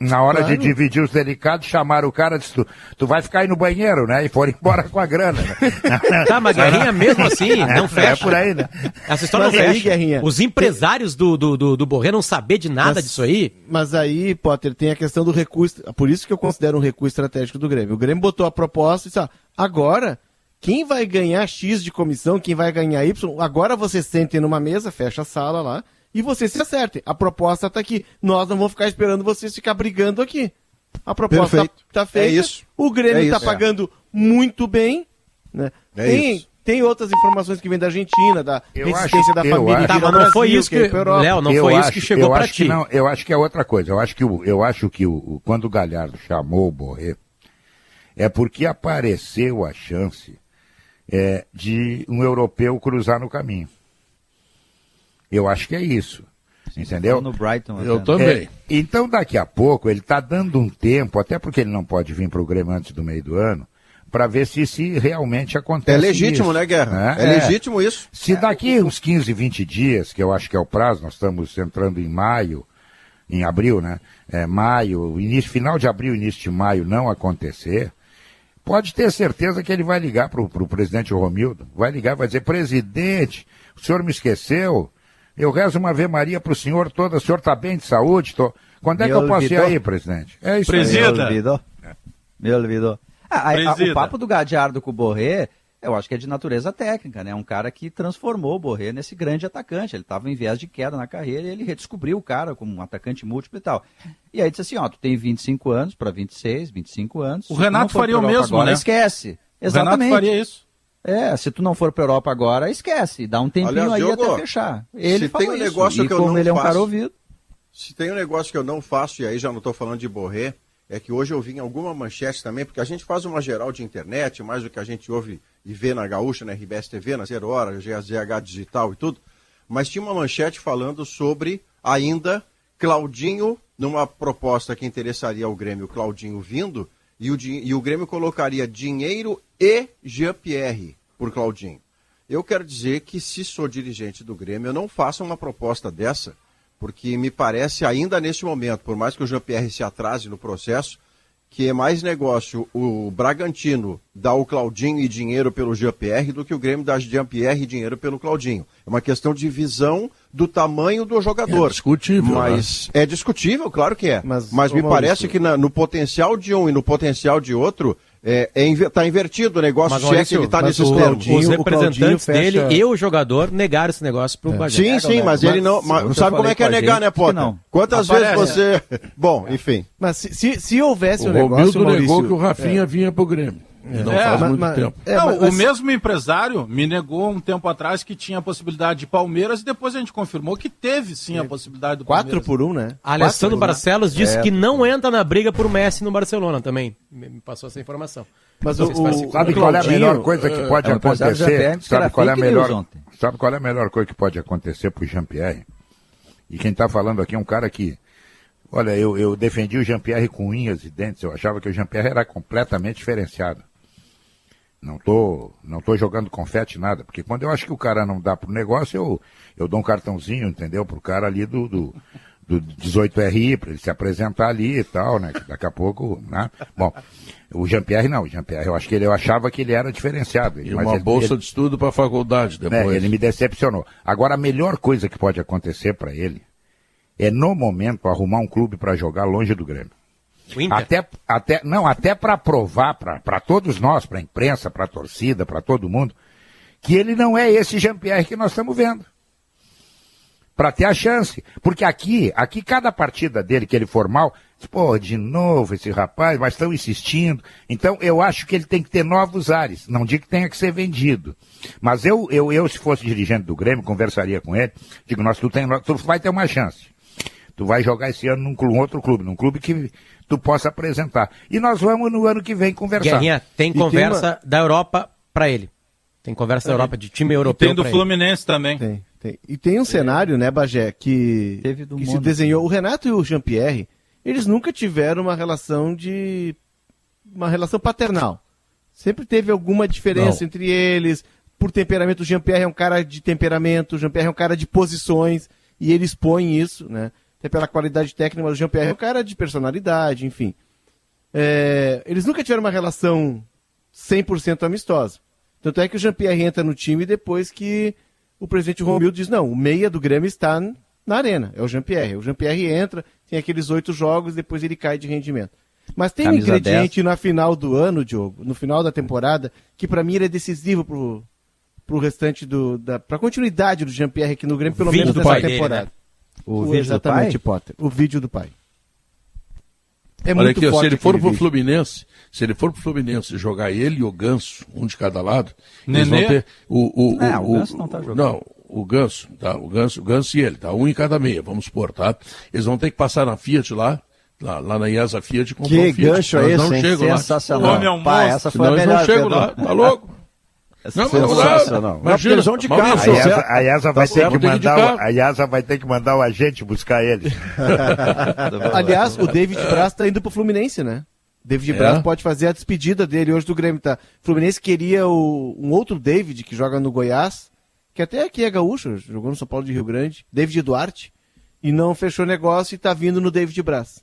Na hora de dividir os delicados, chamaram o cara e disse, tu vai ficar aí no banheiro, né? E foram embora com a grana, né? Tá, mas Guerrinha mesmo assim, não fecha. É por aí, né? Essa história não fecha. Os empresários do Borré não saber de nada disso aí. Mas aí, Potter, tem a questão do recurso. Por isso que eu considero um recuo estratégico do Grêmio. O Grêmio botou a proposta e disse, agora, quem vai ganhar X de comissão, quem vai ganhar Y, agora você sente numa mesa, fecha a sala lá, e vocês se acertem. A proposta está aqui. Nós não vamos ficar esperando vocês ficar brigando aqui. A proposta está feita. É isso. O Grêmio está pagando muito bem. Né? Tem outras informações que vêm da Argentina, da resistência da família. Mas não foi isso que... Léo, não foi isso que chegou para ti. Eu acho que é outra coisa. Eu acho que quando o Galhardo chamou o Borré, é porque apareceu a chance de um europeu cruzar no caminho. Eu acho que é isso. Entendeu? No Brighton, eu também. Então, daqui a pouco, ele está dando um tempo, até porque ele não pode vir para o Grêmio antes do meio do ano, para ver se realmente acontece. É legítimo, isso, né, Guerra? É legítimo isso. Se daqui uns 15, 20 dias, que eu acho que é o prazo, nós estamos entrando em abril, né? Maio, final de abril, início de maio, não acontecer, pode ter certeza que ele vai ligar para o presidente Romildo, vai dizer, presidente, o senhor me esqueceu, eu rezo uma Ave Maria para o senhor o senhor está bem de saúde? Quando é que eu posso ir aí, presidente? É isso aí. Me olvidou. O papo do Galhardo com o Borré, eu acho que é de natureza técnica, né? Um cara que transformou o Borré nesse grande atacante. Ele estava em viés de queda na carreira e ele redescobriu o cara como um atacante múltiplo e tal. E aí disse assim, tu tem 25 anos para 26, 25 anos. O Renato faria o mesmo, agora, né? Esquece. Exatamente. O Renato faria isso. Se tu não for para Europa agora, esquece. Dá um tempinho. Aliás, Diogo, até fechar. Ele tem um negócio que eu não ele é um cara ouvido. Se tem um negócio que eu não faço, e aí já não estou falando de Borré, é que hoje eu vi em alguma manchete também, porque a gente faz uma geral de internet, mais do que a gente ouve e vê na Gaúcha, na RBS TV, na 0 Hora, GZH Digital e tudo, mas tinha uma manchete falando sobre, ainda, Claudinho, numa proposta que interessaria ao Grêmio, Claudinho vindo, e o Grêmio colocaria dinheiro e Jean-Pierre por Claudinho. Eu quero dizer que, se sou dirigente do Grêmio, eu não faço uma proposta dessa, porque me parece, ainda neste momento, por mais que o Jean-Pierre se atrase no processo, que é mais negócio o Bragantino dar o Claudinho e dinheiro pelo Jean-Pierre do que o Grêmio dar Jean-Pierre e dinheiro pelo Claudinho. É uma questão de visão do tamanho do jogador. É discutível. Mas é discutível, claro que é. Mas me parece que no potencial de um e no potencial de outro, tá invertido o negócio, mas, Maurício, ele está nesses termos. Os representantes dele e o jogador negaram esse negócio pro Bagé. Sim, mas ele não... Mas sabe como é que é negar, né, Potter? Não. Quantas vezes você... Bom, enfim. Mas se houvesse um negócio, Maurício... negou que o Rafinha vinha pro Grêmio. Não faz muito tempo. O mesmo empresário me negou um tempo atrás que tinha a possibilidade de Palmeiras e depois a gente confirmou que teve sim a possibilidade do Palmeiras. 4-1, né? Alessandro Barcelos disse que não entra na briga por Messi no Barcelona também. Me passou essa informação. Mas sabe qual é a melhor coisa que pode acontecer? Sabe qual é a melhor coisa que pode acontecer pro Jean-Pierre? E quem está falando aqui é um cara que Olha, eu defendi o Jean-Pierre com unhas e dentes. Eu achava que o Jean-Pierre era completamente diferenciado. Não tô jogando confete nada, porque quando eu acho que o cara não dá pro negócio, eu dou um cartãozinho, entendeu? Pro cara ali do 18RI, para ele se apresentar ali e tal, né? Daqui a pouco, né? Bom, o Jean-Pierre não, o Jean-Pierre, eu achava que ele era diferenciado. E uma bolsa de estudo para a faculdade depois. Ele me decepcionou. Agora, a melhor coisa que pode acontecer para ele é, no momento, arrumar um clube para jogar longe do Grêmio. Até para provar para todos nós, para a imprensa, para a torcida, para todo mundo, que ele não é esse Jean-Pierre que nós estamos vendo. Para ter a chance. Porque aqui cada partida dele que ele for mal, pô, de novo esse rapaz, mas estão insistindo. Então eu acho que ele tem que ter novos ares. Não digo que tenha que ser vendido. Mas eu se fosse dirigente do Grêmio, conversaria com ele, digo, tu vai ter uma chance. Tu vai jogar esse ano num outro clube, num clube que tu possa apresentar. E nós vamos no ano que vem conversar. Guerrinha, tem conversa da Europa para ele. Tem conversa da Europa de time europeu. Tem do Fluminense também. Tem. E tem um cenário, né, Bagé, que se desenhou. O Renato e o Jean-Pierre, eles nunca tiveram uma relação paternal. Sempre teve alguma diferença entre eles. Por temperamento, o Jean-Pierre é um cara de temperamento, o Jean-Pierre é um cara de posições, e ele expõe isso, né? Até pela qualidade técnica, mas o Jean-Pierre é um cara de personalidade, enfim. Eles nunca tiveram uma relação 100% amistosa. Tanto é que o Jean-Pierre entra no time depois que o presidente Romildo diz, não, o meia do Grêmio está na arena, é o Jean-Pierre. O Jean-Pierre entra, tem aqueles 8 jogos, depois ele cai de rendimento. Mas tem Camisa um ingrediente 10. Na final do ano, Diogo, no final da temporada, que para mim ele é decisivo pro restante pra continuidade do Jean-Pierre aqui no Grêmio, pelo menos nessa temporada. Dele, né? O vídeo exatamente, do pai? Potter. O vídeo do pai. Olha aqui, se ele for pro Fluminense jogar ele e o Ganso, um de cada lado, eles vão ter o Ganso não tá jogando. Não, o Ganso, tá? O Ganso e ele, tá? Um em cada meia, vamos supor, tá? Eles vão ter que passar na Fiat lá na IESA Fiat comprar um Fiat. Que gancho é esse, hein? Sensacional. Pai, essa foi a melhor. Eles não chegam lá, tá louco? Sensacional. Mas eles vão de carro. A IESA vai ter que mandar o agente buscar ele. Aliás, o David Braz tá indo pro Fluminense, né? David Braz pode fazer a despedida dele hoje do Grêmio, tá? O Fluminense queria um outro David que joga no Goiás, que até aqui é gaúcho, jogou no São Paulo de Rio Grande, David Duarte, e não fechou negócio e tá vindo no David Braz.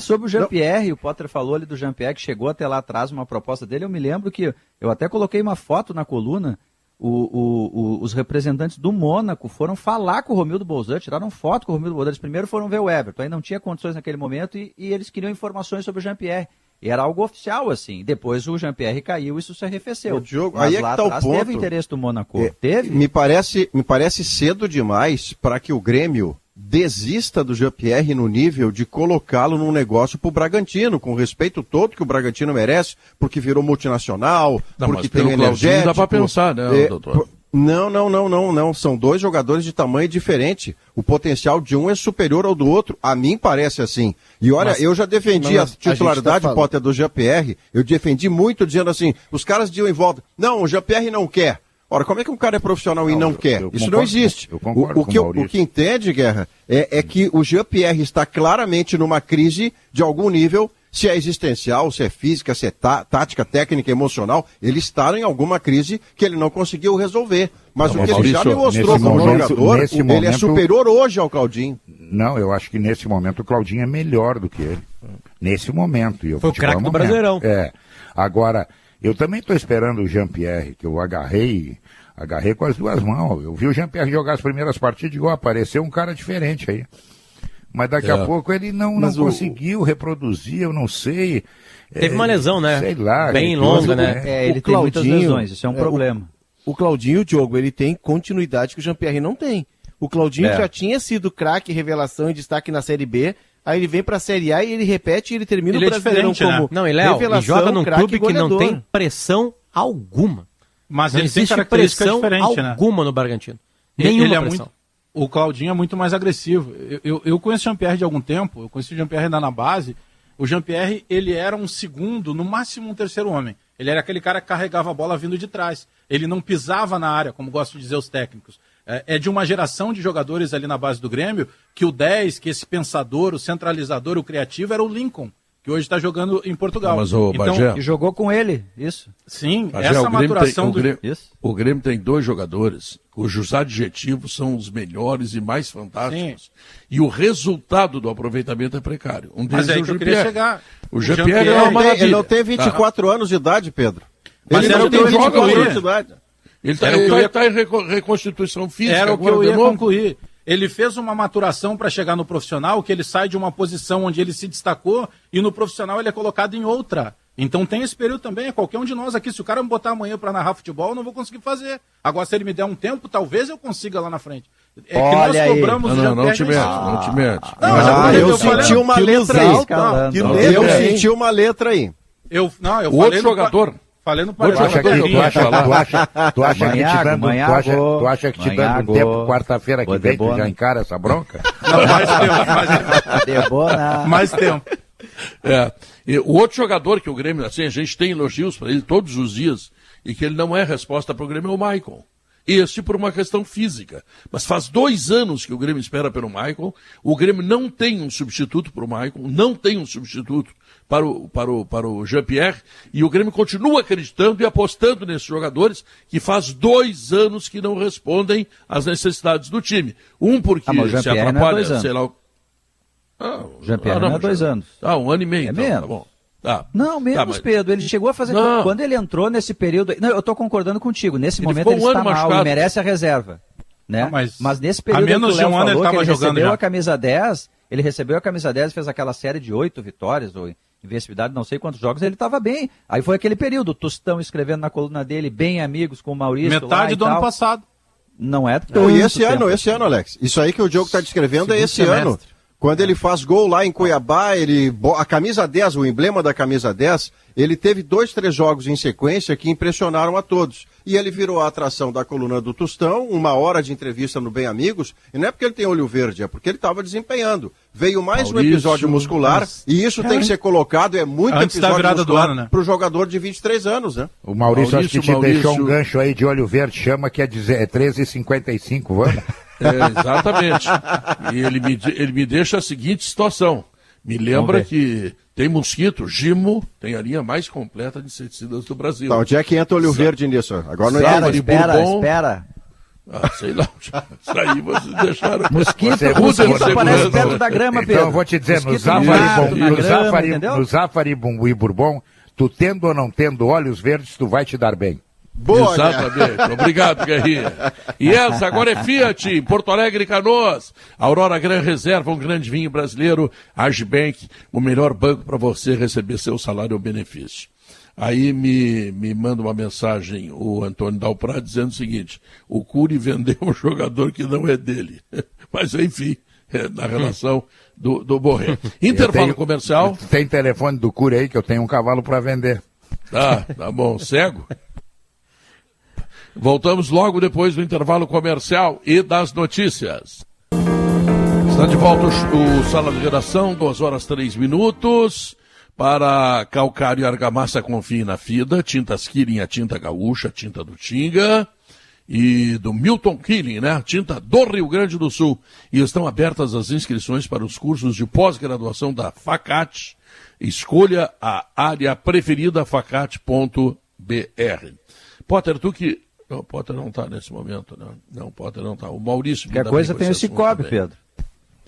Sobre o Jean-Pierre, o Potter falou ali do Jean-Pierre, que chegou até lá atrás uma proposta dele. Eu me lembro que eu até coloquei uma foto na coluna. Os representantes do Mônaco foram falar com o Romildo Bolzan, tiraram foto com o Romildo Bolzan. Eles primeiro foram ver o Everton, aí não tinha condições naquele momento e eles queriam informações sobre o Jean-Pierre. E era algo oficial, assim. Depois o Jean-Pierre caiu e isso se arrefeceu. Diogo, mas aí é lá que tá atrás o ponto. Teve interesse do Mônaco? Teve? Me parece cedo demais para que o Grêmio desista do Jean-Pierre no nível de colocá-lo num negócio pro Bragantino, com o respeito todo que o Bragantino merece, porque virou multinacional, porque tem energético. Claudinho dá para pensar, né, doutor? Não. São dois jogadores de tamanho diferente. O potencial de um é superior ao do outro. A mim parece assim. E olha, eu já defendi a titularidade, Potter, do Jean-Pierre. Eu defendi muito, dizendo assim, os caras diziam em volta, não, o Jean-Pierre não quer. Ora, como é que um cara é profissional e não quer? Isso não existe. O que entende, Guerra, é que o Jean-Pierre está claramente numa crise de algum nível, se é existencial, se é física, se é tática, técnica, emocional, ele está em alguma crise que ele não conseguiu resolver. Mas o que ele já me mostrou como jogador, ele é superior hoje ao Claudinho. Não, eu acho que nesse momento o Claudinho é melhor do que ele. Nesse momento. Foi o craque do Brasileirão. Agora, eu também estou esperando o Jean-Pierre, que eu agarrei com as duas mãos. Eu vi o Jean-Pierre jogar as primeiras partidas e digo, apareceu um cara diferente aí. Mas daqui a pouco ele não conseguiu reproduzir, eu não sei. Teve uma lesão, né? Sei lá. Bem longa, né? Ele tem muitas lesões, isso é um problema. O Claudinho, Diogo, ele tem continuidade que o Jean-Pierre não tem. O Claudinho já tinha sido craque, revelação e destaque na Série B, aí ele vem pra Série A e ele repete e ele termina o Brasileirão como Não, e Léo, ele joga num clube que não tem pressão alguma. Mas não ele tem característica diferente, alguma no Bragantino. Nenhuma pressão. O Claudinho é muito mais agressivo. Eu conheço o Jean-Pierre de algum tempo, eu conheci o Jean-Pierre ainda na base. O Jean-Pierre, ele era um segundo, no máximo um terceiro homem. Ele era aquele cara que carregava a bola vindo de trás. Ele não pisava na área, como gostam de dizer os técnicos. é de uma geração de jogadores ali na base do Grêmio, que o 10, que esse pensador, o centralizador, o criativo, era o Lincoln, que hoje está jogando em Portugal. Mas o Bagé... E jogou com ele, isso. Sim, Bagé, essa maturação O Grêmio tem 2 jogadores cujos adjetivos são os melhores e mais fantásticos. Sim. E o resultado do aproveitamento é precário. Um deles é o Jean-Pierre. O Jean-Pierre é uma maravilha. Ele não tem 24 anos de idade, Pedro. Mas ele não tem 24 anos de idade. Ele está em reconstituição física. Era o que eu ia concluir. Ele fez uma maturação para chegar no profissional, que ele sai de uma posição onde ele se destacou e no profissional ele é colocado em outra. Então tem esse período também, é qualquer um de nós aqui. Se o cara me botar amanhã para narrar futebol, eu não vou conseguir fazer. Agora, se ele me der um tempo, talvez eu consiga lá na frente. É que nós cobramos o Não te mete. Eu senti uma letra aí. Eu senti uma letra aí. O outro jogador... Falei no Tu acha que te dando um tempo quarta-feira que vem, tu já encara essa bronca? Não, mais tempo. O outro jogador que o Grêmio, assim, a gente tem elogios para ele todos os dias, e que ele não é resposta para o Grêmio, é o Maicon. Este por uma questão física. Mas faz 2 anos que o Grêmio espera pelo Maicon. O Grêmio não tem um substituto para o Maicon, não tem um substituto para o Jean-Pierre, e o Grêmio continua acreditando e apostando nesses jogadores que faz 2 anos que não respondem às necessidades do time. Um porque se atrapalha, sei lá... O Jean-Pierre não é 2 anos. 1 ano e meio, é então, menos. tá bom. Tá. Não, menos, Pedro. Ele chegou a fazer... Não. Quando ele entrou nesse período... Não, eu estou concordando contigo. Nesse momento ficou ele um está ano mal machucado. E merece a reserva. Né? Não, mas nesse período menos que o Léo de um ano falou, ele que ele jogando recebeu já. a camisa 10, ele recebeu a camisa 10 e fez aquela série de 8 vitórias, ou invencibilidade, não sei quantos jogos, ele estava bem. Aí foi aquele período, o Tostão escrevendo na coluna dele, bem amigos com o Maurício. Metade do ano passado. Não é tanto e esse ano, Alex, isso aí que o Diogo está descrevendo é esse ano. Quando ele faz gol lá em Cuiabá, a camisa 10, o emblema da camisa 10, ele teve 2, 3 jogos em sequência que impressionaram a todos. E ele virou a atração da coluna do Tostão, 1 hora de entrevista no Bem Amigos, e não é porque ele tem olho verde, é porque ele estava desempenhando. Veio mais um episódio muscular, e isso tem que ser colocado, é muito episódio muscular para o jogador de 23 anos, né? O Maurício acho que te deixou um gancho aí de olho verde, chama que é 13h55, vamos? Exatamente. E ele me deixa a seguinte situação. Me lembra que tem mosquito, Gimo tem a linha mais completa de inseticidas do Brasil. Tá, onde é que entra olho verde nisso? Agora não espera. Sei lá, isso aí vocês deixaram. Mosquito aparece perto da grama, Pedro. Então eu vou te dizer, no Zafari e Bourbon, tu tendo ou não tendo olhos verdes, tu vai te dar bem. Boa, exatamente. Obrigado, Guerrinha. E essa agora é Fiat, em Porto Alegre e Canoas. Aurora Gran Reserva, um grande vinho brasileiro. Agibank, o melhor banco para você receber seu salário ou benefício. Aí me manda uma mensagem o Antônio Dalprá dizendo o seguinte: o Cury vendeu um jogador que não é dele. Mas enfim, na relação do Borré. Intervalo comercial. Tem telefone do Cury aí que eu tenho um cavalo para vender. Tá bom. Cego? Voltamos logo depois do intervalo comercial e das notícias. Está de volta o Sala de Redação, 2h03. Para calcário e argamassa, confie na FIDA, tintas Killing, a tinta gaúcha, a tinta do Tinga, e do Milton Killing, né? A tinta do Rio Grande do Sul. E estão abertas as inscrições para os cursos de pós-graduação da FACAT. Escolha a área preferida, facat.br. Potter, tu que... Não, o Potter não está nesse momento, né? Não, o Potter não está. O Maurício... Qualquer coisa tem o Cicobi, Pedro.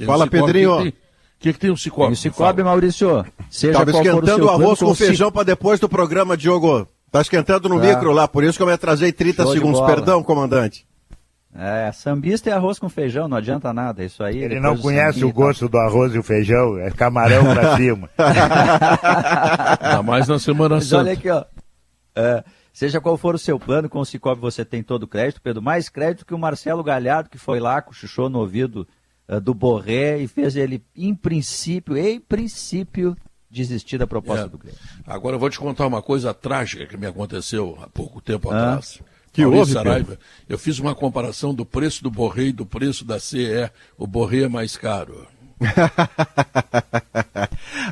Fala, Pedrinho. O que tem o Cicobi? Tem o Cicobi, Maurício. Estava esquentando o arroz com feijão para depois do programa, Diogo. Tá esquentando no micro lá, por isso que eu me atrasei 30 segundos. Perdão, comandante. Sambista é arroz com feijão, não adianta nada. Isso aí. Ele não conhece o gosto do arroz e o feijão, é camarão pra cima. Ainda mais na Semana Santa. Olha aqui, ó. Seja qual for o seu plano, com o Cicobi você tem todo o crédito, Pedro. Mais crédito que o Marcelo Galhardo, que foi lá, cochichou no ouvido do Borré e fez ele, em princípio, desistir da proposta do Grêmio. Agora eu vou te contar uma coisa trágica que me aconteceu há pouco tempo atrás. Que houve, Saraiva, eu fiz uma comparação do preço do Borré e do preço da CE. O Borré é mais caro.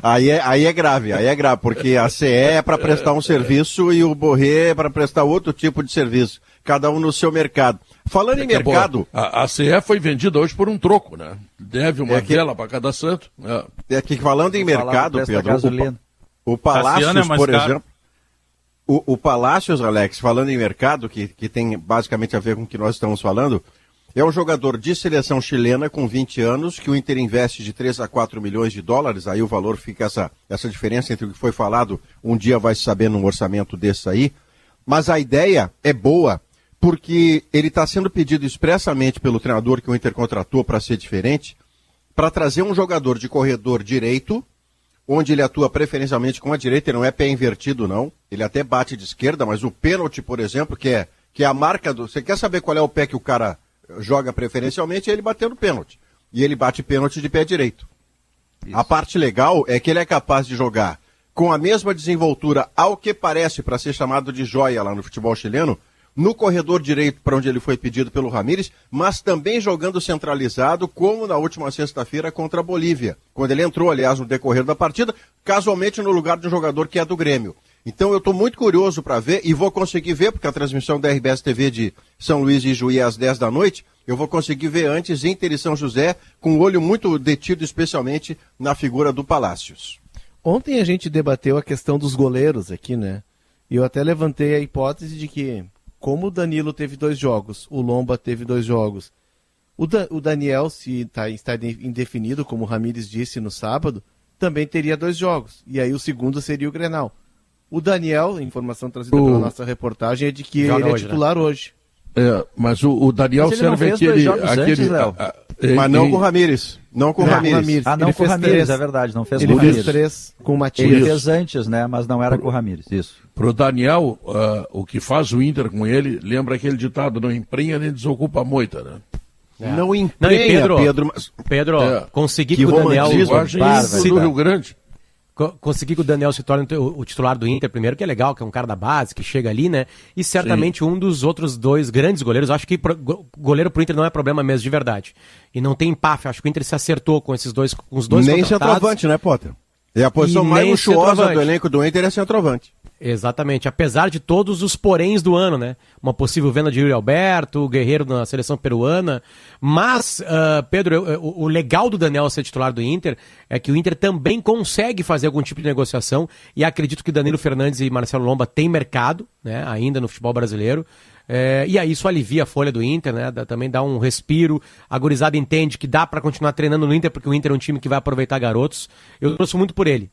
Aí é grave, porque a CE é para prestar um serviço e o Borré é para prestar outro tipo de serviço. cada um no seu mercado. Falando em mercado... A CE foi vendida hoje por um troco, né? Deve uma vela para cada santo. É que falando em mercado, Pedro, o Palácios, por exemplo... O Palácios, Alex, falando em mercado, que tem basicamente a ver com o que nós estamos falando, é um jogador de seleção chilena com 20 anos, que o Inter investe de 3 a 4 milhões de dólares, aí o valor fica essa diferença entre o que foi falado, um dia vai se saber num orçamento desse aí, mas a ideia é boa, porque ele está sendo pedido expressamente pelo treinador que o Inter contratou para ser diferente, para trazer um jogador de corredor direito, onde ele atua preferencialmente com a direita, ele não é pé invertido não, ele até bate de esquerda, mas o pênalti, por exemplo, que é a marca do... Você quer saber qual é o pé que o cara joga preferencialmente, é ele batendo pênalti. E ele bate pênalti de pé direito. Isso. A parte legal é que ele é capaz de jogar com a mesma desenvoltura, ao que parece, para ser chamado de joia lá no futebol chileno, no corredor direito, para onde ele foi pedido pelo Ramírez, mas também jogando centralizado, como na última sexta-feira contra a Bolívia, quando ele entrou, aliás, no decorrer da partida, casualmente no lugar de um jogador que é do Grêmio. Então eu estou muito curioso para ver, e vou conseguir ver, porque a transmissão da RBS TV de São Luís e Juí é às 10 da noite, eu vou conseguir ver antes Inter e São José, com o olho muito detido especialmente na figura do Palácios. Ontem a gente debateu a questão dos goleiros aqui, né? E eu até levantei a hipótese de que, como o Danilo teve 2 jogos, o Lomba teve 2 jogos, o Daniel, se está indefinido, como o Ramírez disse no sábado, também teria 2 jogos. E aí o segundo seria o Grenal. O Daniel, a informação trazida pela nossa reportagem, é de que ele é titular hoje. Mas o Daniel serve aquele... Mas não com o Ramírez. Não com o Ramírez. Ah, não com o Ramírez, é verdade. Não fez ele com o Ramírez. Ele fez 3 com o Matias. Ele fez antes, né? Mas não era com o Ramírez, isso. Pro Daniel, o que faz o Inter com ele, lembra aquele ditado, não emprenha nem desocupa a moita, né? Não emprenha, Pedro, conseguir que o Daniel... do Rio Grande. Conseguir que o Daniel se torne o titular do Inter primeiro, que é legal, que é um cara da base, que chega ali, né? E certamente um dos outros 2 grandes goleiros, acho que goleiro pro Inter não é problema mesmo, de verdade. E não tem empáfia, acho que o Inter se acertou com esses dois, com os dois nem centroavante, né, Potter? É a posição mais luxuosa do elenco do Inter é centroavante. Exatamente, apesar de todos os poréns do ano, né? Uma possível venda de Yuri Alberto, o Guerreiro na seleção peruana. Mas, Pedro, o legal do Daniel ser titular do Inter é que o Inter também consegue fazer algum tipo de negociação, e acredito que Danilo Fernandes e Marcelo Lomba têm mercado, né? Ainda no futebol brasileiro. E aí isso alivia a folha do Inter, né? Também dá um respiro. A gurizada entende que dá pra continuar treinando no Inter, porque o Inter é um time que vai aproveitar garotos. Eu torço muito por ele.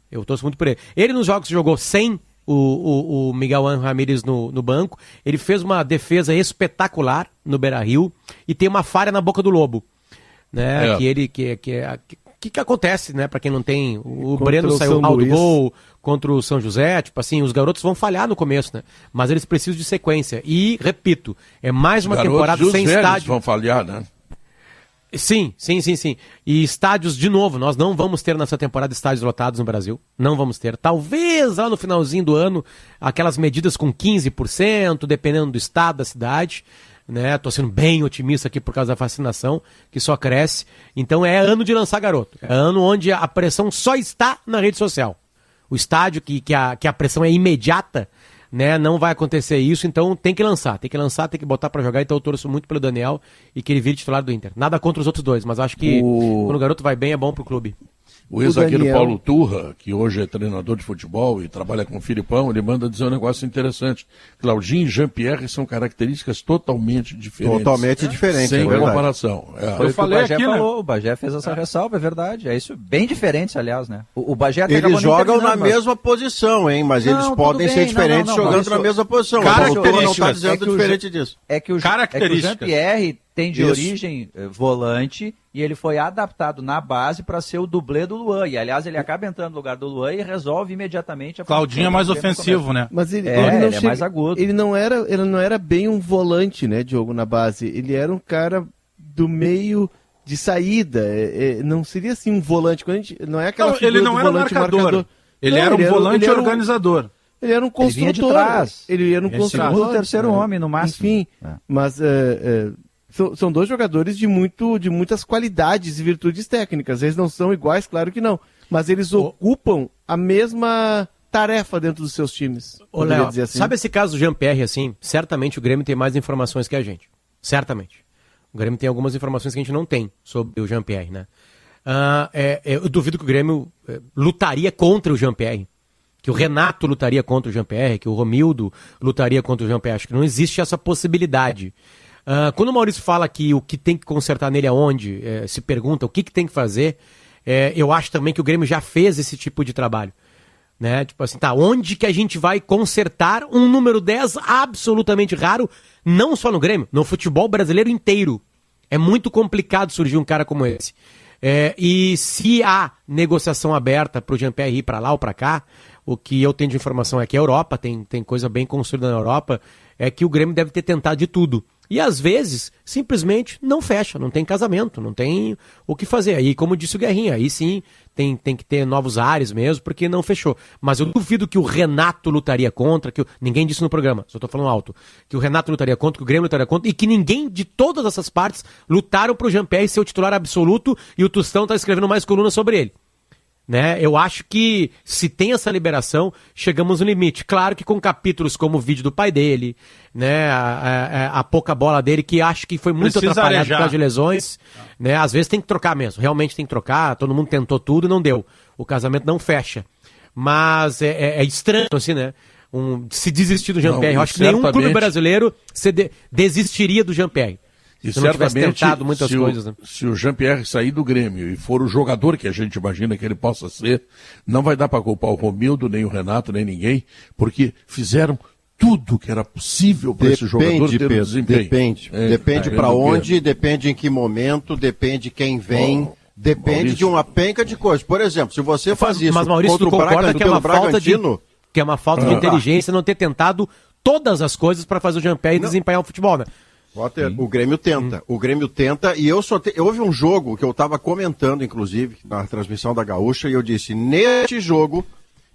Ele nos jogos que jogou sem o Miguel Ángel Ramírez no banco, ele fez uma defesa espetacular no Beira-Rio e tem uma falha na boca do Lobo, né? Que acontece, né? Pra quem não tem, o Breno saiu mal do gol contra o São José, tipo assim, os garotos vão falhar no começo, né? Mas eles precisam de sequência. E, repito, é mais uma temporada sem estádio. Vão falhar, né? Sim. E estádios, de novo, nós não vamos ter nessa temporada estádios lotados no Brasil. Não vamos ter. Talvez lá no finalzinho do ano, aquelas medidas com 15%, dependendo do estado, da cidade, né? Tô sendo bem otimista aqui por causa da vacinação, que só cresce. Então é ano de lançar garoto. É ano onde a pressão só está na rede social. O estádio, que a pressão é imediata, né? Não vai acontecer isso, então tem que lançar, tem que botar pra jogar. Então eu torço muito pelo Daniel e que ele vire titular do Inter. Nada contra os outros 2, mas acho que quando o garoto vai bem é bom pro clube. O ex-zagueiro Paulo Turra, que hoje é treinador de futebol e trabalha com o Filipão, ele manda dizer um negócio interessante. Claudinho e Jean-Pierre são características totalmente diferentes. Sem comparação. Eu falei aqui, o Bagé fez essa ressalva, é verdade. É isso, bem diferente, aliás, né? O Bagé até eles jogam na mesma posição, hein? Mas eles podem ser diferentes jogando na mesma posição. O Paulo Turra não está dizendo diferente disso. É que o Jean-Pierre tem de origem volante e ele foi adaptado na base para ser o dublê do Luan. E, aliás, ele acaba entrando no lugar do Luan e resolve imediatamente a Claudinho é mais ofensivo, né? Mas ele é mais agudo. Ele não era bem um volante, né, Diogo, na base. Ele era um cara do meio de saída. Não seria assim um volante. Não é aquela ele não era marcador. Ele era um volante organizador. Ele era um construtor. Ele era um construtor. Segundo, terceiro homem, no máximo. Enfim, mas... São 2 jogadores de muitas qualidades e virtudes técnicas. Eles não são iguais, claro que não. Mas eles ocupam a mesma tarefa dentro dos seus times. Ô, Léo, assim. Sabe esse caso do Jean-Pierre, assim? Certamente o Grêmio tem mais informações que a gente. Certamente. O Grêmio tem algumas informações que a gente não tem sobre o Jean-Pierre, né? Eu duvido que o Grêmio lutaria contra o Jean-Pierre. Que o Renato lutaria contra o Jean-Pierre, que o Romildo lutaria contra o Jean-Pierre. Acho que não existe essa possibilidade. Quando o Maurício fala que o que tem que consertar nele aonde, se pergunta o que tem que fazer, eu acho também que o Grêmio já fez esse tipo de trabalho. Né? Tipo assim, onde que a gente vai consertar um número 10 absolutamente raro, não só no Grêmio, no futebol brasileiro inteiro. É muito complicado surgir um cara como esse. E se há negociação aberta para o Jean-Pierre ir para lá ou para cá, o que eu tenho de informação é que a Europa, tem coisa bem construída na Europa, é que o Grêmio deve ter tentado de tudo. E às vezes, simplesmente não fecha, não tem casamento, não tem o que fazer. Aí, como disse o Guerrinha, aí sim tem que ter novos ares mesmo, porque não fechou. Mas eu duvido que o Renato lutaria contra, ninguém disse no programa, só estou falando alto, que o Renato lutaria contra, que o Grêmio lutaria contra, e que ninguém de todas essas partes lutaram para o Jean-Pierre ser o titular absoluto, e o Tostão está escrevendo mais colunas sobre ele. Né? Eu acho que se tem essa liberação, chegamos no limite. Claro que com capítulos como o vídeo do pai dele, né? a pouca bola dele, que acho que foi muito atrapalhado por causa de lesões. Né? Às vezes tem que trocar mesmo, realmente tem que trocar, todo mundo tentou tudo e não deu. O casamento não fecha. Mas é estranho, assim, né? Se desistir do Jean-Pierre. Eu acho que nenhum clube brasileiro desistiria do Jean-Pierre. E certamente, se o Jean-Pierre sair do Grêmio e for o jogador que a gente imagina que ele possa ser, não vai dar para culpar o Romildo, nem o Renato, nem ninguém, porque fizeram tudo que era possível para esse jogador ter um desempenho. Depende para onde, depende em que momento, depende quem vem, depende Maurício. De uma penca de coisas. Por exemplo, se você faz isso mas Maurício, contra o Braga, que é uma falta de inteligência não ter tentado todas as coisas para fazer o Jean-Pierre desempenhar o futebol, né? Potter, o Grêmio tenta, e houve um jogo que eu estava comentando, inclusive, na transmissão da Gaúcha, e eu disse, neste jogo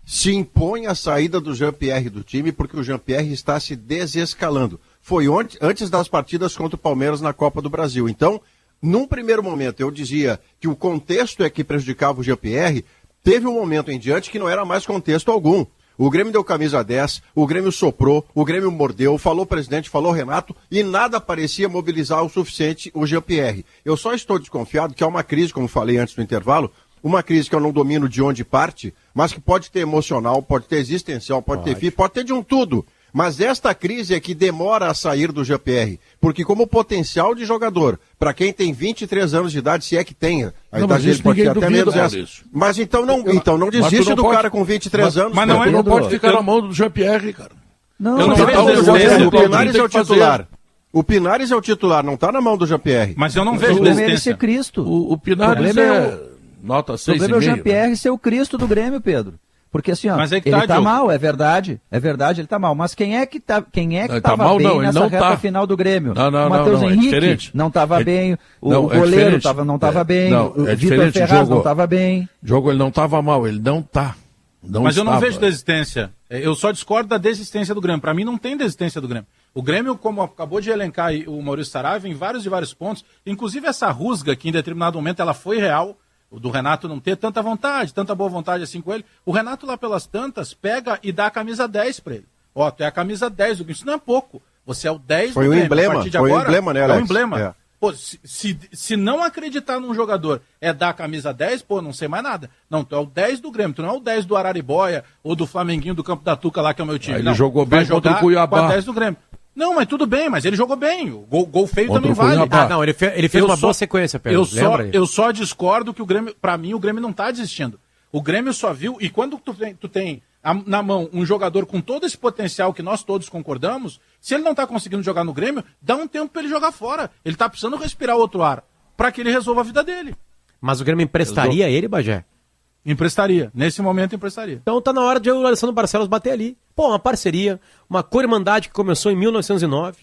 se impõe a saída do Jean-Pierre do time, porque o Jean-Pierre está se desescalando. Foi antes das partidas contra o Palmeiras na Copa do Brasil. Então, num primeiro momento, eu dizia que o contexto é que prejudicava o Jean-Pierre, teve um momento em diante que não era mais contexto algum. O Grêmio deu camisa 10, o Grêmio soprou, o Grêmio mordeu, falou o presidente, falou o Renato, e nada parecia mobilizar o suficiente o Jean-Pierre. Eu só estou desconfiado que é uma crise, como falei antes do intervalo, uma crise que eu não domino de onde parte, mas que pode ter emocional, pode ter existencial, pode ter físico, pode ter de um tudo. Mas esta crise é que demora a sair do Jean-Pierre, porque como potencial de jogador, para quem tem 23 anos de idade, se é que tenha, a idade dele pode ser até menos essa. Mas então não desiste do cara com 23 anos. Mas não pode ficar na mão do Jean-Pierre, cara. O Pinares é o titular. O Pinares é o titular, não está na mão do Jean-Pierre. Mas eu não vejo desistência. Ele ser Cristo. O Pinares nota 6,5. O problema é o Jean-Pierre ser o Cristo do Grêmio, Pedro. Porque assim, ó, ele tá mal, é verdade, ele tá mal. Mas quem é que tava mal, bem nessa reta final do Grêmio? O Matheus Henrique não tava bem, o goleiro não tava bem, o Vitor Ferraz não tava bem. Diogo, ele não tava mal, ele não tá. Mas eu não vejo desistência. Eu só discordo da desistência do Grêmio. Para mim não tem desistência do Grêmio. O Grêmio, como acabou de elencar aí o Maurício Saraiva, em vários pontos, inclusive essa rusga que em determinado momento ela foi real, o do Renato não ter tanta vontade, tanta boa vontade assim com ele. O Renato lá pelas tantas pega e dá a camisa 10 para ele. Ó, tu é a camisa 10 do Grêmio. Isso não é pouco. Você é o 10 foi do Grêmio. Emblema, a partir de foi agora, um emblema, né, Alex? É um emblema. É. Pô, se não acreditar num jogador é dar a camisa 10, pô, não sei mais nada. Não, tu é o 10 do Grêmio, tu não é o 10 do Araribóia ou do Flamenguinho do Campo da Tuca lá, que é o meu time. Ele jogou bem contra o Cuiabá. Com a 10 do Grêmio. Não, mas tudo bem, mas ele jogou bem. O gol feio também vale. Ele fez uma boa sequência, Pedro. Eu só discordo que o Grêmio, pra mim, o Grêmio não tá desistindo. O Grêmio só viu, e quando tu tem na mão um jogador com todo esse potencial que nós todos concordamos, se ele não tá conseguindo jogar no Grêmio, dá um tempo pra ele jogar fora. Ele tá precisando respirar outro ar, pra que ele resolva a vida dele. Mas o Grêmio emprestaria ele, Bagé? Emprestaria. Nesse momento, emprestaria. Então tá na hora de o Alessandro Barcelos bater ali. Pô, uma parceria, uma co-irmandade que começou em 1909,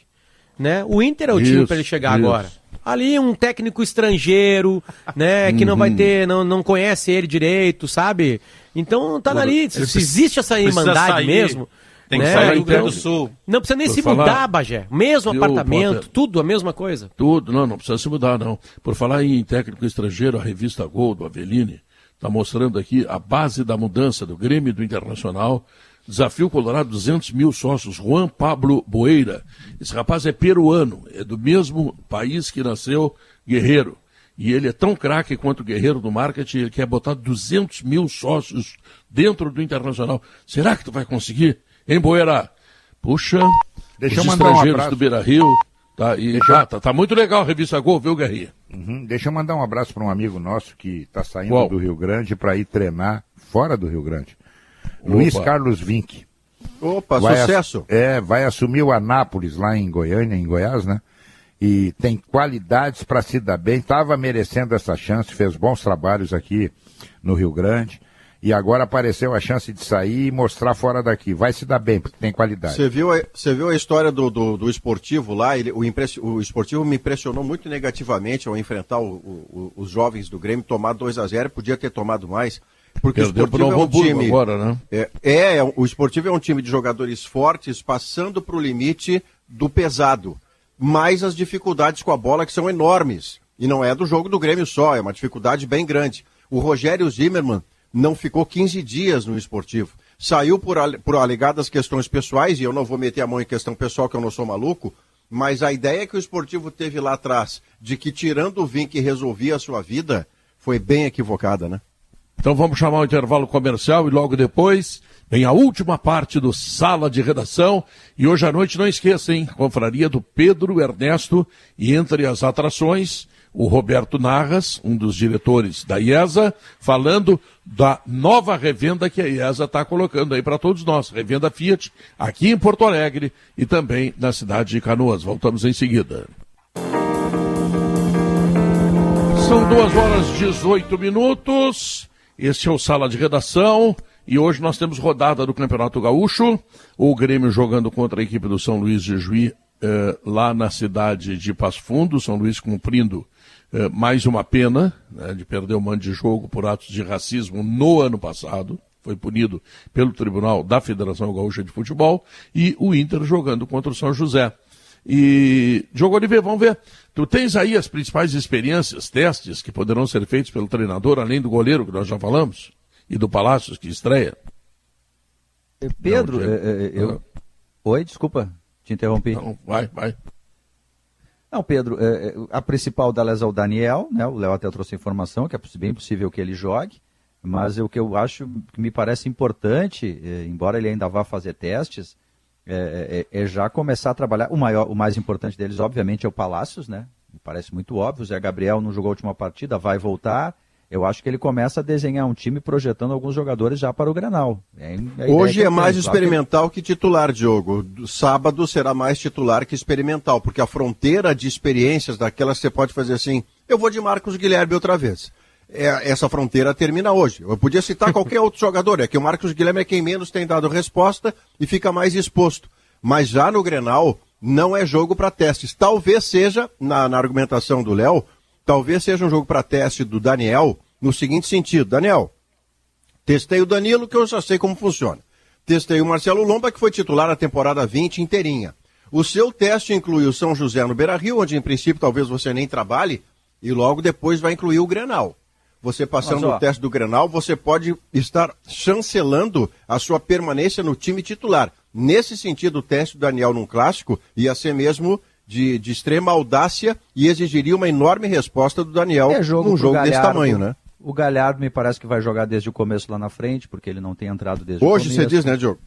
né? O Inter é o time para ele chegar agora. Ali um técnico estrangeiro, né? Que não vai ter, não conhece ele direito, sabe? Então tá ali. Se existe essa irmandade mesmo... Tem que sair do Rio Grande do Sul. Não precisa nem se mudar, Bagé. Mesmo apartamento, tudo a mesma coisa. Tudo, não precisa se mudar, não. Por falar em técnico estrangeiro, a revista Gol, do Avelline, está mostrando aqui a base da mudança do Grêmio e do Internacional. Desafio Colorado, 200 mil sócios. Juan Pablo Boeira. Esse rapaz é peruano, é do mesmo país que nasceu Guerreiro. E ele é tão craque quanto o Guerreiro do marketing, ele quer botar 200 mil sócios dentro do Internacional. Será que tu vai conseguir? Hein, Boeira? Puxa, deixa os eu mandar um estrangeiros abraço do Beira-Rio. Tá muito legal a revista Gol, viu, Guerrinha? Deixa eu mandar um abraço para um amigo nosso que está saindo do Rio Grande para ir treinar fora do Rio Grande. Luiz Carlos Vinck. Opa, sucesso! Vai assumir o Anápolis lá em Goiânia, em Goiás, né? E tem qualidades para se dar bem, estava merecendo essa chance, fez bons trabalhos aqui no Rio Grande, e agora apareceu a chance de sair e mostrar fora daqui. Vai se dar bem, porque tem qualidade. Você viu a história do esportivo lá? O esportivo me impressionou muito negativamente ao enfrentar os jovens do Grêmio, tomar 2-0, podia ter tomado mais. Porque o esportivo é um time. Agora, né? O esportivo é um time de jogadores fortes, passando para o limite do pesado. Mas as dificuldades com a bola que são enormes. E não é do jogo do Grêmio só, é uma dificuldade bem grande. O Rogério Zimmermann não ficou 15 dias no esportivo. Saiu por alegadas questões pessoais, e eu não vou meter a mão em questão pessoal, que eu não sou maluco, mas a ideia que o esportivo teve lá atrás, de que tirando o Vinck resolvia a sua vida, foi bem equivocada, né? Então vamos chamar o intervalo comercial e logo depois vem a última parte do Sala de Redação. E hoje à noite, não esqueça, hein? Confraria do Pedro Ernesto, e entre as atrações, o Roberto Narras, um dos diretores da IESA, falando da nova revenda que a IESA está colocando aí para todos nós. Revenda Fiat, aqui em Porto Alegre e também na cidade de Canoas. Voltamos em seguida. São 2h18. Este é o Sala de Redação e hoje nós temos rodada do Campeonato Gaúcho, o Grêmio jogando contra a equipe do São Luís de Juí, lá na cidade de Passo Fundo, São Luís cumprindo mais uma pena, né, de perder o mando de jogo por atos de racismo no ano passado, foi punido pelo Tribunal da Federação Gaúcha de Futebol, e o Inter jogando contra o São José. E, Diogo Oliveira, vamos ver, tu tens aí as principais experiências, testes que poderão ser feitos pelo treinador, além do goleiro que nós já falamos, e do Palácios que estreia? Pedro, Oi, desculpa, te interrompi. Não, vai. Não, Pedro, a principal delas é o Daniel, né? O Léo até trouxe a informação, que é bem possível que ele jogue, mas o que eu acho que me parece importante, embora ele ainda vá fazer testes, é já começar a trabalhar. O mais importante deles, obviamente, é o Palácios, né? Me parece muito óbvio. O Zé Gabriel não jogou a última partida, vai voltar. Eu acho que ele começa a desenhar um time projetando alguns jogadores já para o Grenal. Hoje é mais experimental que titular, Diogo. Sábado será mais titular que experimental, porque a fronteira de experiências daquelas que você pode fazer assim, eu vou de Marcos Guilherme outra vez. Essa fronteira termina hoje. Eu podia citar qualquer outro jogador, é que o Marcos Guilherme é quem menos tem dado resposta e fica mais exposto. Mas já no Grenal, não é jogo para testes. Talvez seja, na argumentação do Léo, talvez seja um jogo para teste do Daniel, no seguinte sentido. Daniel, testei o Danilo, que eu já sei como funciona. Testei o Marcelo Lomba, que foi titular na temporada 20 inteirinha. O seu teste inclui o São José no Beira-Rio, onde em princípio talvez você nem trabalhe, e logo depois vai incluir o Grenal. Você passando o teste do Grenal, você pode estar chancelando a sua permanência no time titular. Nesse sentido, o teste do Daniel num clássico ia ser mesmo de extrema audácia e exigiria uma enorme resposta do Daniel num jogo desse tamanho, né? O Galhardo me parece que vai jogar desde o começo lá na frente, porque ele não tem entrado desde o começo. Hoje você diz, né, Diogo?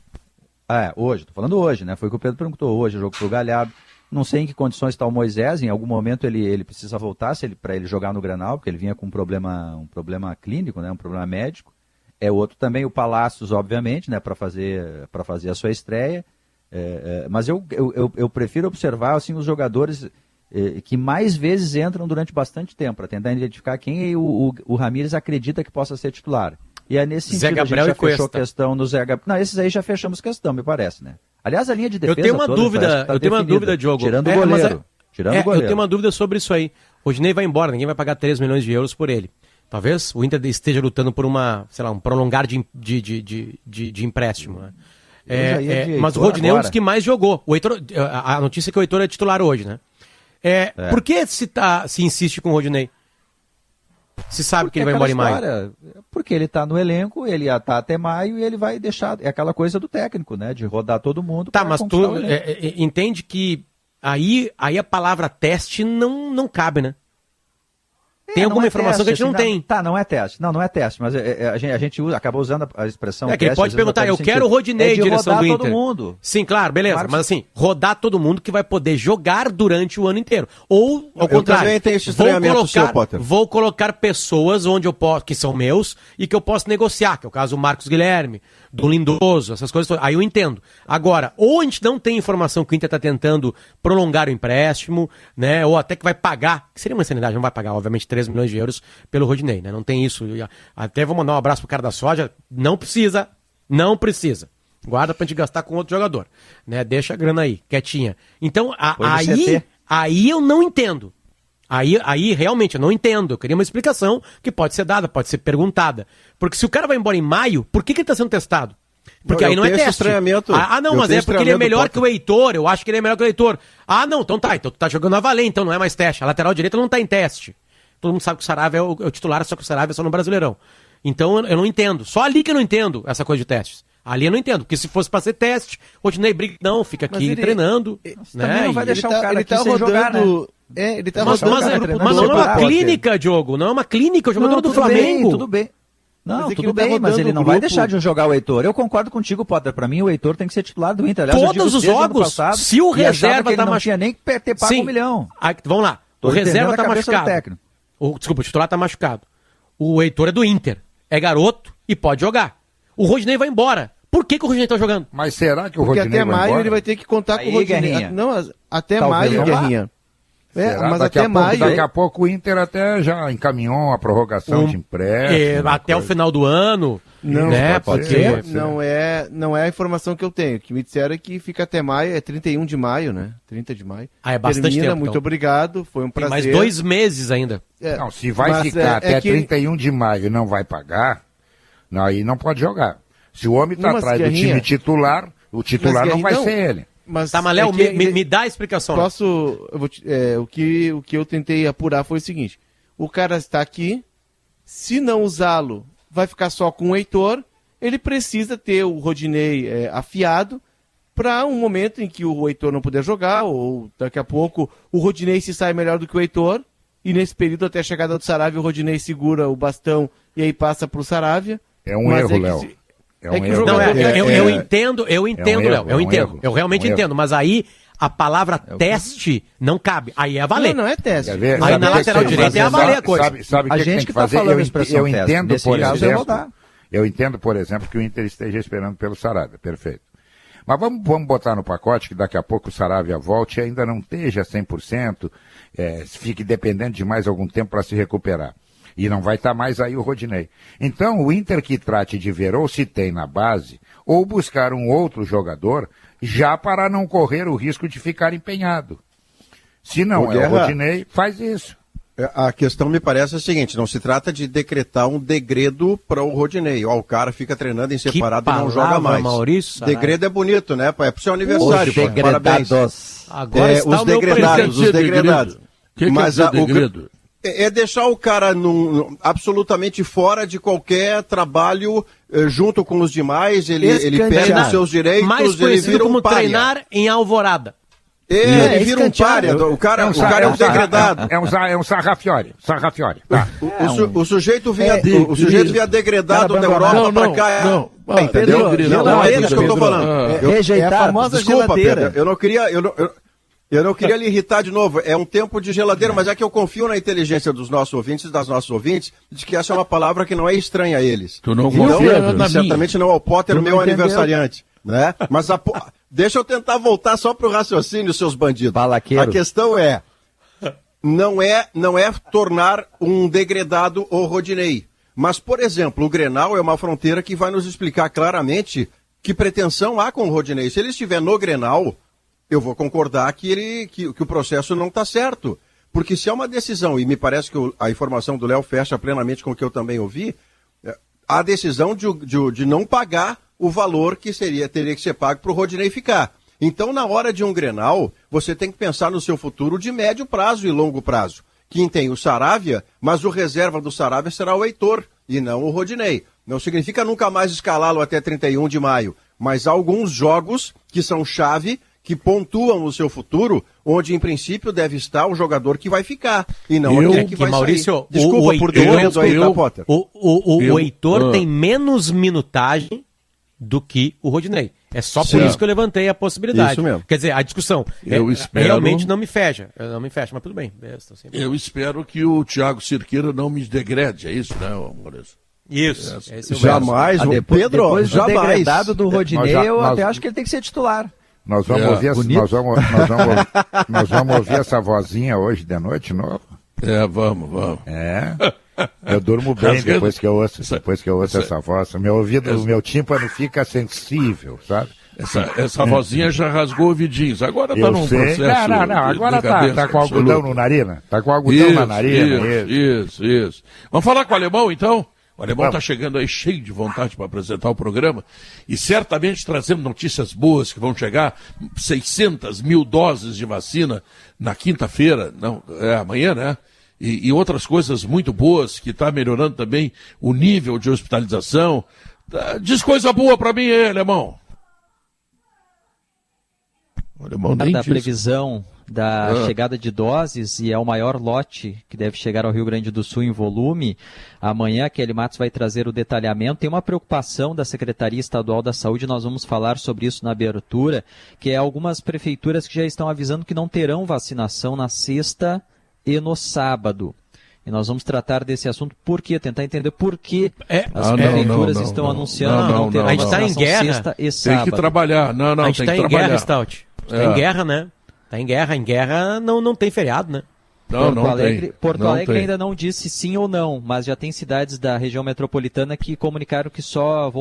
Hoje, tô falando hoje, né? Foi o que o Pedro perguntou hoje, o jogo pro Galhardo. Não sei em que condições está o Moisés, em algum momento ele precisa voltar para ele jogar no Grenal, porque ele vinha com um problema clínico, né, um problema médico. É outro também, o Palácios, obviamente, né, para fazer a sua estreia. Mas eu prefiro observar assim, os jogadores que mais vezes entram durante bastante tempo, para tentar identificar quem o Ramírez acredita que possa ser titular. E é nesse sentido a gente já fechou questão no Zé Gabriel. Não, esses aí já fechamos questão, me parece, né? Aliás, a linha de defesa eu tenho uma dúvida, Diogo. Tirando o goleiro. Eu tenho uma dúvida sobre isso aí. O Rodinei vai embora, ninguém vai pagar 3 milhões de euros por ele. Talvez o Inter esteja lutando por um prolongar de empréstimo. Né? Mas o Rodinei é um dos que mais jogou. O Heitor, a notícia é que o Heitor é titular hoje, né? Por que se insiste com o Rodinei? Se sabe que ele vai embora em maio. Porque ele está no elenco, ele ia estar até maio e ele vai deixar. É aquela coisa do técnico, né? De rodar todo mundo. Tá, mas tu entende que aí a palavra teste não cabe, né? Tem alguma informação teste, que a gente não tem. Tá, não é teste. Não é teste, mas a gente acaba usando a expressão teste. É que ele pode perguntar, eu quero o Rodinei, direção do Inter. Todo mundo. Sim, claro, beleza. Mas assim, rodar todo mundo que vai poder jogar durante o ano inteiro. Ou, ao contrário, também tenho esse estranhamento seu, Potter. Vou colocar pessoas onde eu posso, que são meus e que eu posso negociar, que é o caso do Marcos Guilherme, do Lindoso, essas coisas. Aí eu entendo. Agora, ou a gente não tem informação que o Inter está tentando prolongar o empréstimo, né? Ou até que vai pagar, que seria uma insanidade, não vai pagar, obviamente, 3 milhões de euros pelo Rodinei, né? Não tem isso. Até vou mandar um abraço pro cara da soja. Não precisa. Guarda pra gente gastar com outro jogador, né? Deixa a grana aí, quietinha. Então, aí eu não entendo. Aí realmente eu não entendo. Eu queria uma explicação que pode ser dada, pode ser perguntada. Porque se o cara vai embora em maio, por que ele tá sendo testado? Porque aí não é teste. Mas é porque ele é melhor que o Heitor. Eu acho que ele é melhor que o Heitor. Então tá. Então tu tá jogando a valer, então não é mais teste. A lateral direita não tá em teste. Todo mundo sabe que o Saravia é o titular, só que o Saravia é só no Brasileirão. Então eu não entendo. Só ali que eu não entendo essa coisa de testes. Ali eu não entendo. Porque se fosse pra ser teste, o Rodinei briga, não, fica aqui treinando. Né? Também não vai deixar o cara aqui sem jogar, né? Ele tá rodando. Mas não é uma clínica, Diogo. Não é uma clínica. O jogador do Flamengo. Tudo bem. Não, tudo bem, mas ele não vai deixar de jogar o Heitor. Eu concordo contigo, Potter. Pra mim, o Heitor tem que ser titular do Inter. Aliás, todos os jogos, se o reserva tá machucado... não tinha nem que ter pago 1 milhão. Vamos lá. O reserva tá machucado. Desculpa, o titular tá machucado. O Heitor é do Inter. É garoto e pode jogar. O Rodinei vai embora. Por que o Rodinei tá jogando? Mas será que o Rodinei vai embora? Porque até maio ele vai ter que contar com o Rodinei. Guerrinha. Não, até maio, Guerrinha. Mas até maio. Daqui a pouco o Inter até já encaminhou a prorrogação de empréstimo. Até o final do ano. Não, né? Pode ser. Não é a informação que eu tenho. O que me disseram é que fica até maio, é 31 de maio, né? 30 de maio. É bastante tempo. Muito obrigado, foi um prazer. Tem mais 2 meses ainda. Não, se vai ficar até 31 de maio e não vai pagar, aí não pode jogar. Se o homem está atrás do time titular, o titular não vai ser ele. Mas Léo, me dá a explicação. O que eu tentei apurar foi o seguinte: o cara está aqui, se não usá-lo, vai ficar só com o Heitor, ele precisa ter o Rodinei afiado para um momento em que o Heitor não puder jogar, ou daqui a pouco o Rodinei se sai melhor do que o Heitor, e nesse período até a chegada do Saravia o Rodinei segura o bastão e aí passa para o Saravia. É um erro, Léo. Eu entendo, Léo. Eu entendo. Eu realmente entendo. Mas aí a palavra teste não cabe. Aí é a valer. Não é teste. Aí na lateral direita é a valer a coisa. Sabe o que tem que fazer? Eu entendo, por exemplo. Eu entendo, por exemplo, que o Inter esteja esperando pelo Saravia. Perfeito. Mas vamos botar no pacote que daqui a pouco o Saravia volte e ainda não esteja 100%, fique dependendo de mais algum tempo para se recuperar. E não vai estar mais aí o Rodinei. Então, o Inter que trate de ver ou se tem na base, ou buscar um outro jogador, já para não correr o risco de ficar empenhado. Se não é o Rodinei, faz isso. A questão me parece a seguinte, não se trata de decretar um degredo para o Rodinei. O cara fica treinando em separado e não joga mais. Maurício, degredo é bonito, né? É pro seu aniversário. Parabéns. Agora está os degredados, os degredados. Mas o degredo? É deixar o cara absolutamente fora de qualquer trabalho junto com os demais, ele perde os seus direitos, mais ele vira um pária. Treinar em Alvorada. Ele vira um pária, o cara é um degredado. É um sarrafiore. Tá. O sujeito via degredado da Europa pra cá. Entendeu? Não é isso que eu tô falando. Rejeitado. É a famosa Desculpa, geladeira. Pedro, eu não queria lhe irritar de novo, é um tempo de geladeira, mas é que eu confio na inteligência dos nossos ouvintes, das nossas ouvintes, de que essa é uma palavra que não é estranha a eles. Tu não confia na certamente não ao Potter, meu aniversariante. Né? Mas deixa eu tentar voltar só pro raciocínio, seus bandidos. Balaqueiro. A questão não é tornar um degredado o Rodinei. Mas, por exemplo, o Grenal é uma fronteira que vai nos explicar claramente que pretensão há com o Rodinei. Se ele estiver no Grenal, eu vou concordar que o processo não está certo. Porque se é uma decisão, e me parece que a informação do Léo fecha plenamente com o que eu também ouvi, a decisão de não pagar o valor que teria que ser pago para o Rodinei ficar. Então, na hora de um Grenal, você tem que pensar no seu futuro de médio prazo e longo prazo. Quem tem o Saravia, mas o reserva do Saravia será o Heitor e não o Rodinei. Não significa nunca mais escalá-lo até 31 de maio, mas há alguns jogos que são chave, que pontuam o seu futuro, onde em princípio deve estar o jogador que vai ficar e não aquele que vai Maurício, sair. Desculpa por defendo aí, tá, Potter? O Heitor tem menos minutagem do que o Rodinei. É só por isso que eu levantei a possibilidade. Isso mesmo. Quer dizer, a discussão realmente não me fecha. Não me fecha, mas tudo bem. Eu espero que o Thiago Cirqueira não me degrade, é isso, né, Maurício? Isso. Jamais, depois do degradado do Rodinei, eu até acho que ele tem que ser titular. Nós vamos ouvir essa vozinha hoje de noite de novo? Vamos. Eu durmo bem depois que eu ouço essa voz. Meu tímpano fica sensível, sabe? Essa vozinha já rasgou ouvidinhos. Agora tá num processo. Não. Agora tá com algodão na narina. Tá com algodão na narina. Isso. Vamos falar com o alemão, então? O alemão está chegando aí cheio de vontade para apresentar o programa e certamente trazendo notícias boas que vão chegar, 600 mil doses de vacina na quinta-feira, amanhã, né? E outras coisas muito boas, que está melhorando também o nível de hospitalização. Diz coisa boa para mim aí, alemão. O alemão nem da previsão da chegada de doses, e é o maior lote que deve chegar ao Rio Grande do Sul em volume. Amanhã, Kelly Matos vai trazer o detalhamento. Tem uma preocupação da Secretaria Estadual da Saúde, nós vamos falar sobre isso na abertura, que é algumas prefeituras que já estão avisando que não terão vacinação na sexta e no sábado. E nós vamos tratar desse assunto, tentar entender por que as prefeituras estão anunciando que não terão vacinação sexta e sábado. Tem que trabalhar. A gente está em guerra, Stout. Está em guerra, né? Está em guerra não tem feriado, né? Porto Alegre ainda não disse sim ou não, mas já tem cidades da região metropolitana que comunicaram que só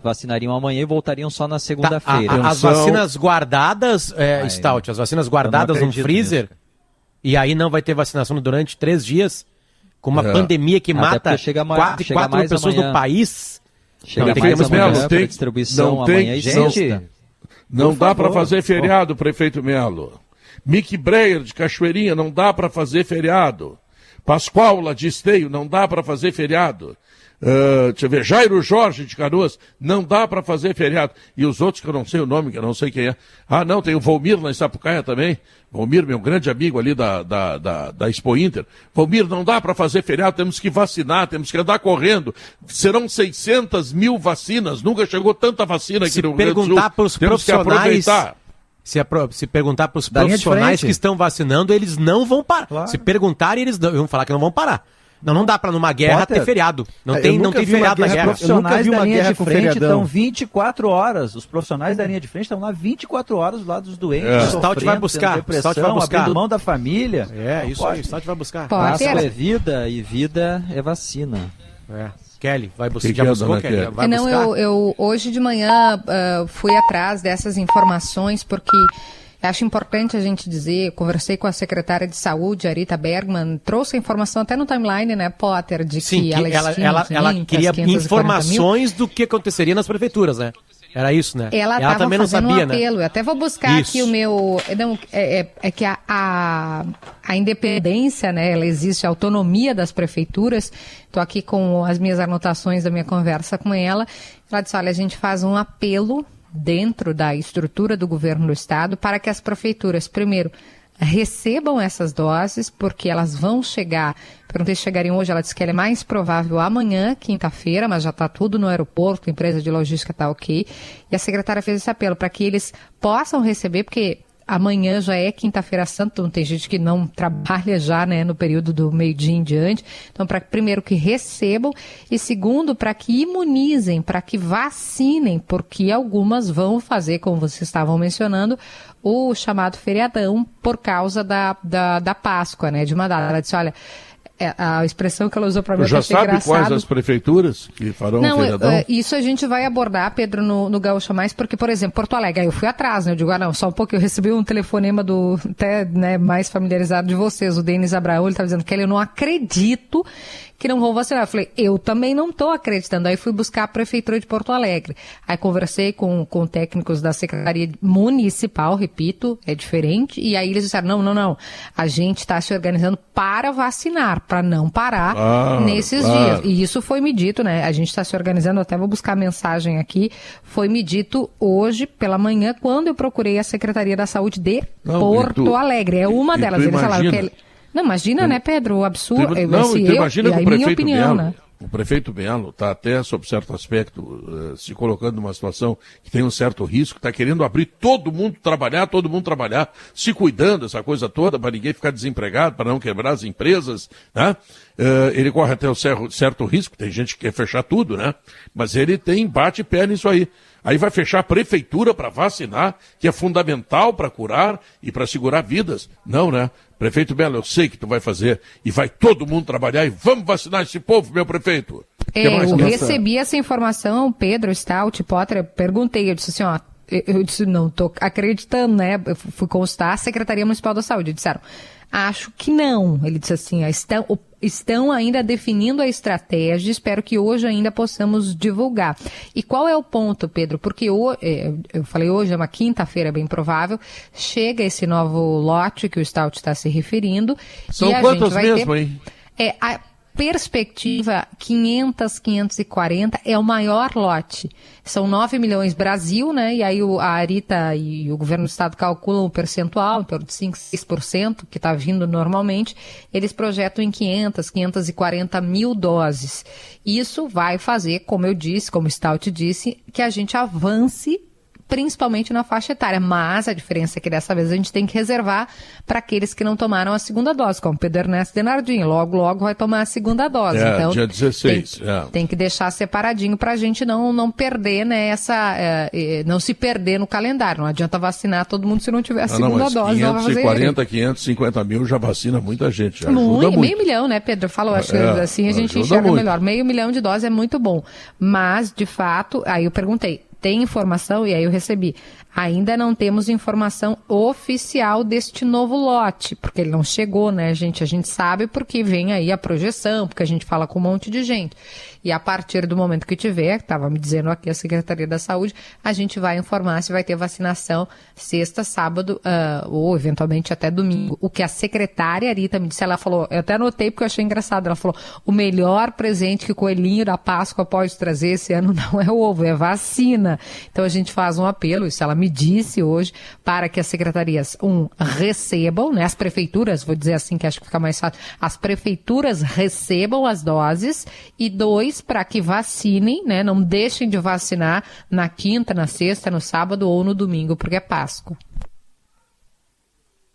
vacinariam amanhã e voltariam só na segunda-feira. As vacinas guardadas, Stout, as vacinas guardadas no freezer, e aí não vai ter vacinação durante 3 dias, com uma pandemia que mata 4 pessoas no país. Chega mais amanhã para distribuição amanhã e sexta. Não dá para fazer feriado, prefeito Melo. Mick Breyer de Cachoeirinha, não dá para fazer feriado. Pascoal de Esteio, não dá para fazer feriado. Deixa eu ver, Jairo Jorge de Canoas, não dá para fazer feriado. E os outros que eu não sei o nome, que eu não sei quem é. Não, tem o Volmir na Sapucaia também. Volmir, meu grande amigo ali da Expo Inter. Volmir, não dá para fazer feriado, temos que vacinar, temos que andar correndo. Serão 600 mil vacinas, nunca chegou tanta vacina aqui no Rio Grande do Sul. Temos que aproveitar. Se perguntar para os profissionais que estão vacinando, eles não vão parar. Claro. Se perguntarem, eles vão falar que não vão parar. Não dá para numa guerra ter feriado. Não tem feriado na guerra. Os profissionais da linha de frente estão 24 horas. Os profissionais da linha de frente estão lá 24 horas do lado dos doentes. O Stout vai buscar. Abrindo mão da família. Isso aí, o Stout vai buscar. Páscoa é vida e vida é vacina. Kelly, vai buscar. Já buscou, Kelly? Vai buscar? Eu hoje de manhã fui atrás dessas informações porque acho importante a gente dizer, conversei com a secretária de Saúde, Arita Bergman, trouxe a informação até no timeline, né, Potter, de que ela queria informações do que aconteceria nas prefeituras, né? Era isso, né? Ela também não sabia, né? Eu até vou buscar aqui o meu... Não, é que a independência, né? Ela existe, a autonomia das prefeituras. Estou aqui com as minhas anotações da minha conversa com ela. Ela disse, olha, a gente faz um apelo dentro da estrutura do governo do estado para que as prefeituras, primeiro, recebam essas doses, porque elas vão chegar, perguntei se chegariam hoje, ela disse que ela é mais provável amanhã, quinta-feira, mas já está tudo no aeroporto, a empresa de logística está ok, e a secretária fez esse apelo para que eles possam receber, porque amanhã já é quinta-feira santa, então tem gente que não trabalha já, né, no período do meio-dia em diante. Então, para primeiro que recebam e segundo, para que imunizem, para que vacinem, porque algumas vão fazer, como vocês estavam mencionando, o chamado feriadão por causa da Páscoa, né, de uma data. Ela disse, olha, a expressão que ela usou para mim. Já sabe quais as prefeituras que farão o feriadão? Isso a gente vai abordar, Pedro, no Gaúcha Mais, porque, por exemplo, Porto Alegre, aí eu fui atrás, né? Eu digo, não, só um pouco, eu recebi um telefonema do, até, né, mais familiarizado de vocês, o Denis Abraão, ele estava dizendo que eu não acredito que não vão vacinar. Eu falei, eu também não estou acreditando. Aí fui buscar a Prefeitura de Porto Alegre. Aí conversei com técnicos da Secretaria Municipal, repito, é diferente, e aí eles disseram, não, a gente está se organizando para vacinar, para não parar nesses dias. E isso foi me dito, né? A gente está se organizando, até vou buscar a mensagem aqui, foi me dito hoje pela manhã, quando eu procurei a Secretaria da Saúde de Porto Alegre. É uma delas. Eles falaram que... Não, imagina, né, Pedro, o absurdo. Imagina que o prefeito Melo, né? O prefeito Melo está até, sob certo aspecto, se colocando numa situação que tem um certo risco, está querendo abrir todo mundo trabalhar, se cuidando, essa coisa toda, para ninguém ficar desempregado, para não quebrar as empresas, né? Ele corre até um certo risco, tem gente que quer fechar tudo, né? Mas ele bate pé nisso aí. Aí vai fechar a prefeitura para vacinar, que é fundamental para curar e para segurar vidas. Não, né? Prefeito Melo, eu sei que tu vai fazer e vai todo mundo trabalhar e vamos vacinar esse povo, meu prefeito. Eu recebi essa informação, Pedro Stout, Potter, perguntei, eu disse assim, eu disse, não estou acreditando, né? Eu fui consultar a Secretaria Municipal da Saúde, disseram, acho que não. Ele disse assim, estão ainda definindo a estratégia, espero que hoje ainda possamos divulgar. E qual é o ponto, Pedro? Porque eu falei hoje, é uma quinta-feira bem provável, chega esse novo lote que o Stout está se referindo. São quantas mesmo, hein? A perspectiva 540 é o maior lote. São 9 milhões Brasil, né? E aí a Arita e o governo do estado calculam o percentual, em torno de 5, 6%, que está vindo normalmente. Eles projetam em 540 mil doses. Isso vai fazer, como eu disse, como o Stout disse, que a gente avance principalmente na faixa etária, mas a diferença é que dessa vez a gente tem que reservar para aqueles que não tomaram a segunda dose, como Pedro Ernesto Denardim, logo vai tomar a segunda dose. Então, dia 16. Tem que deixar separadinho para a gente não perder, né, não se perder no calendário. Não adianta vacinar todo mundo se não tiver a segunda dose. 550 mil já vacina muita gente, já ajuda muito. Meio milhão, né, Pedro? Falou, acho que assim a gente enxerga muito melhor. 500 mil de doses é muito bom, mas, de fato, aí eu perguntei, tem informação, e aí eu recebi, ainda não temos informação oficial deste novo lote, porque ele não chegou, né, gente? A gente sabe porque vem aí a projeção, porque a gente fala com um monte de gente. E a partir do momento que tiver, estava me dizendo aqui a Secretaria da Saúde, a gente vai informar se vai ter vacinação sexta, sábado, ou eventualmente até domingo. O que a secretária Arita me disse, ela falou, eu até anotei porque eu achei engraçado, ela falou, o melhor presente que o coelhinho da Páscoa pode trazer esse ano não é o ovo, é vacina. Então a gente faz um apelo, isso ela me disse hoje, para que as secretarias, recebam, né, as prefeituras, vou dizer assim que acho que fica mais fácil, as prefeituras recebam as doses, e 2, para que vacinem, né, não deixem de vacinar na quinta, na sexta, no sábado ou no domingo, porque é Páscoa.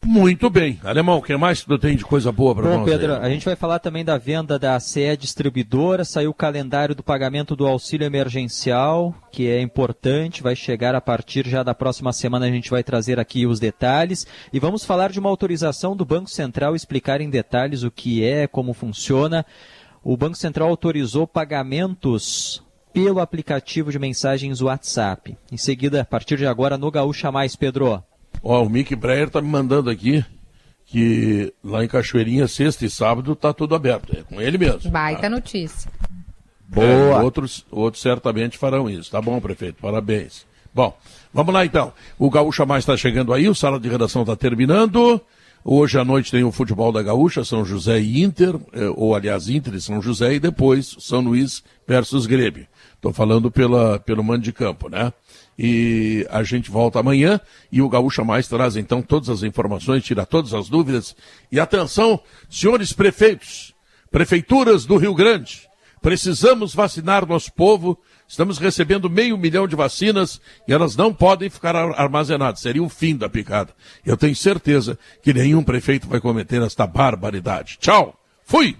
Muito bem. Alemão, o que mais tu tem de coisa boa para nós? Pedro, a gente vai falar também da venda da CE Distribuidora, saiu o calendário do pagamento do auxílio emergencial, que é importante, vai chegar a partir já da próxima semana, a gente vai trazer aqui os detalhes, e vamos falar de uma autorização do Banco Central, explicar em detalhes o que é, como funciona. O Banco Central autorizou pagamentos pelo aplicativo de mensagens WhatsApp. Em seguida, a partir de agora, no Gaúcha Mais, Pedro. O Mick Breyer está me mandando aqui que lá em Cachoeirinha, sexta e sábado, está tudo aberto. É com ele mesmo. Baita notícia. Boa. Outros certamente farão isso. Tá bom, prefeito? Parabéns. Bom, vamos lá então. O Gaúcha Mais está chegando aí, o Sala de Redação está terminando. Hoje à noite tem o futebol da Gaúcha, São José e Inter, ou aliás, Inter e São José, e depois São Luís versus Grêmio. Estou falando pelo mando de campo, né? E a gente volta amanhã e o Gaúcha Mais traz então todas as informações, tira todas as dúvidas. E atenção, senhores prefeitos, prefeituras do Rio Grande, precisamos vacinar nosso povo. Estamos recebendo 500 mil de vacinas e elas não podem ficar armazenadas. Seria o fim da picada. Eu tenho certeza que nenhum prefeito vai cometer esta barbaridade. Tchau! Fui!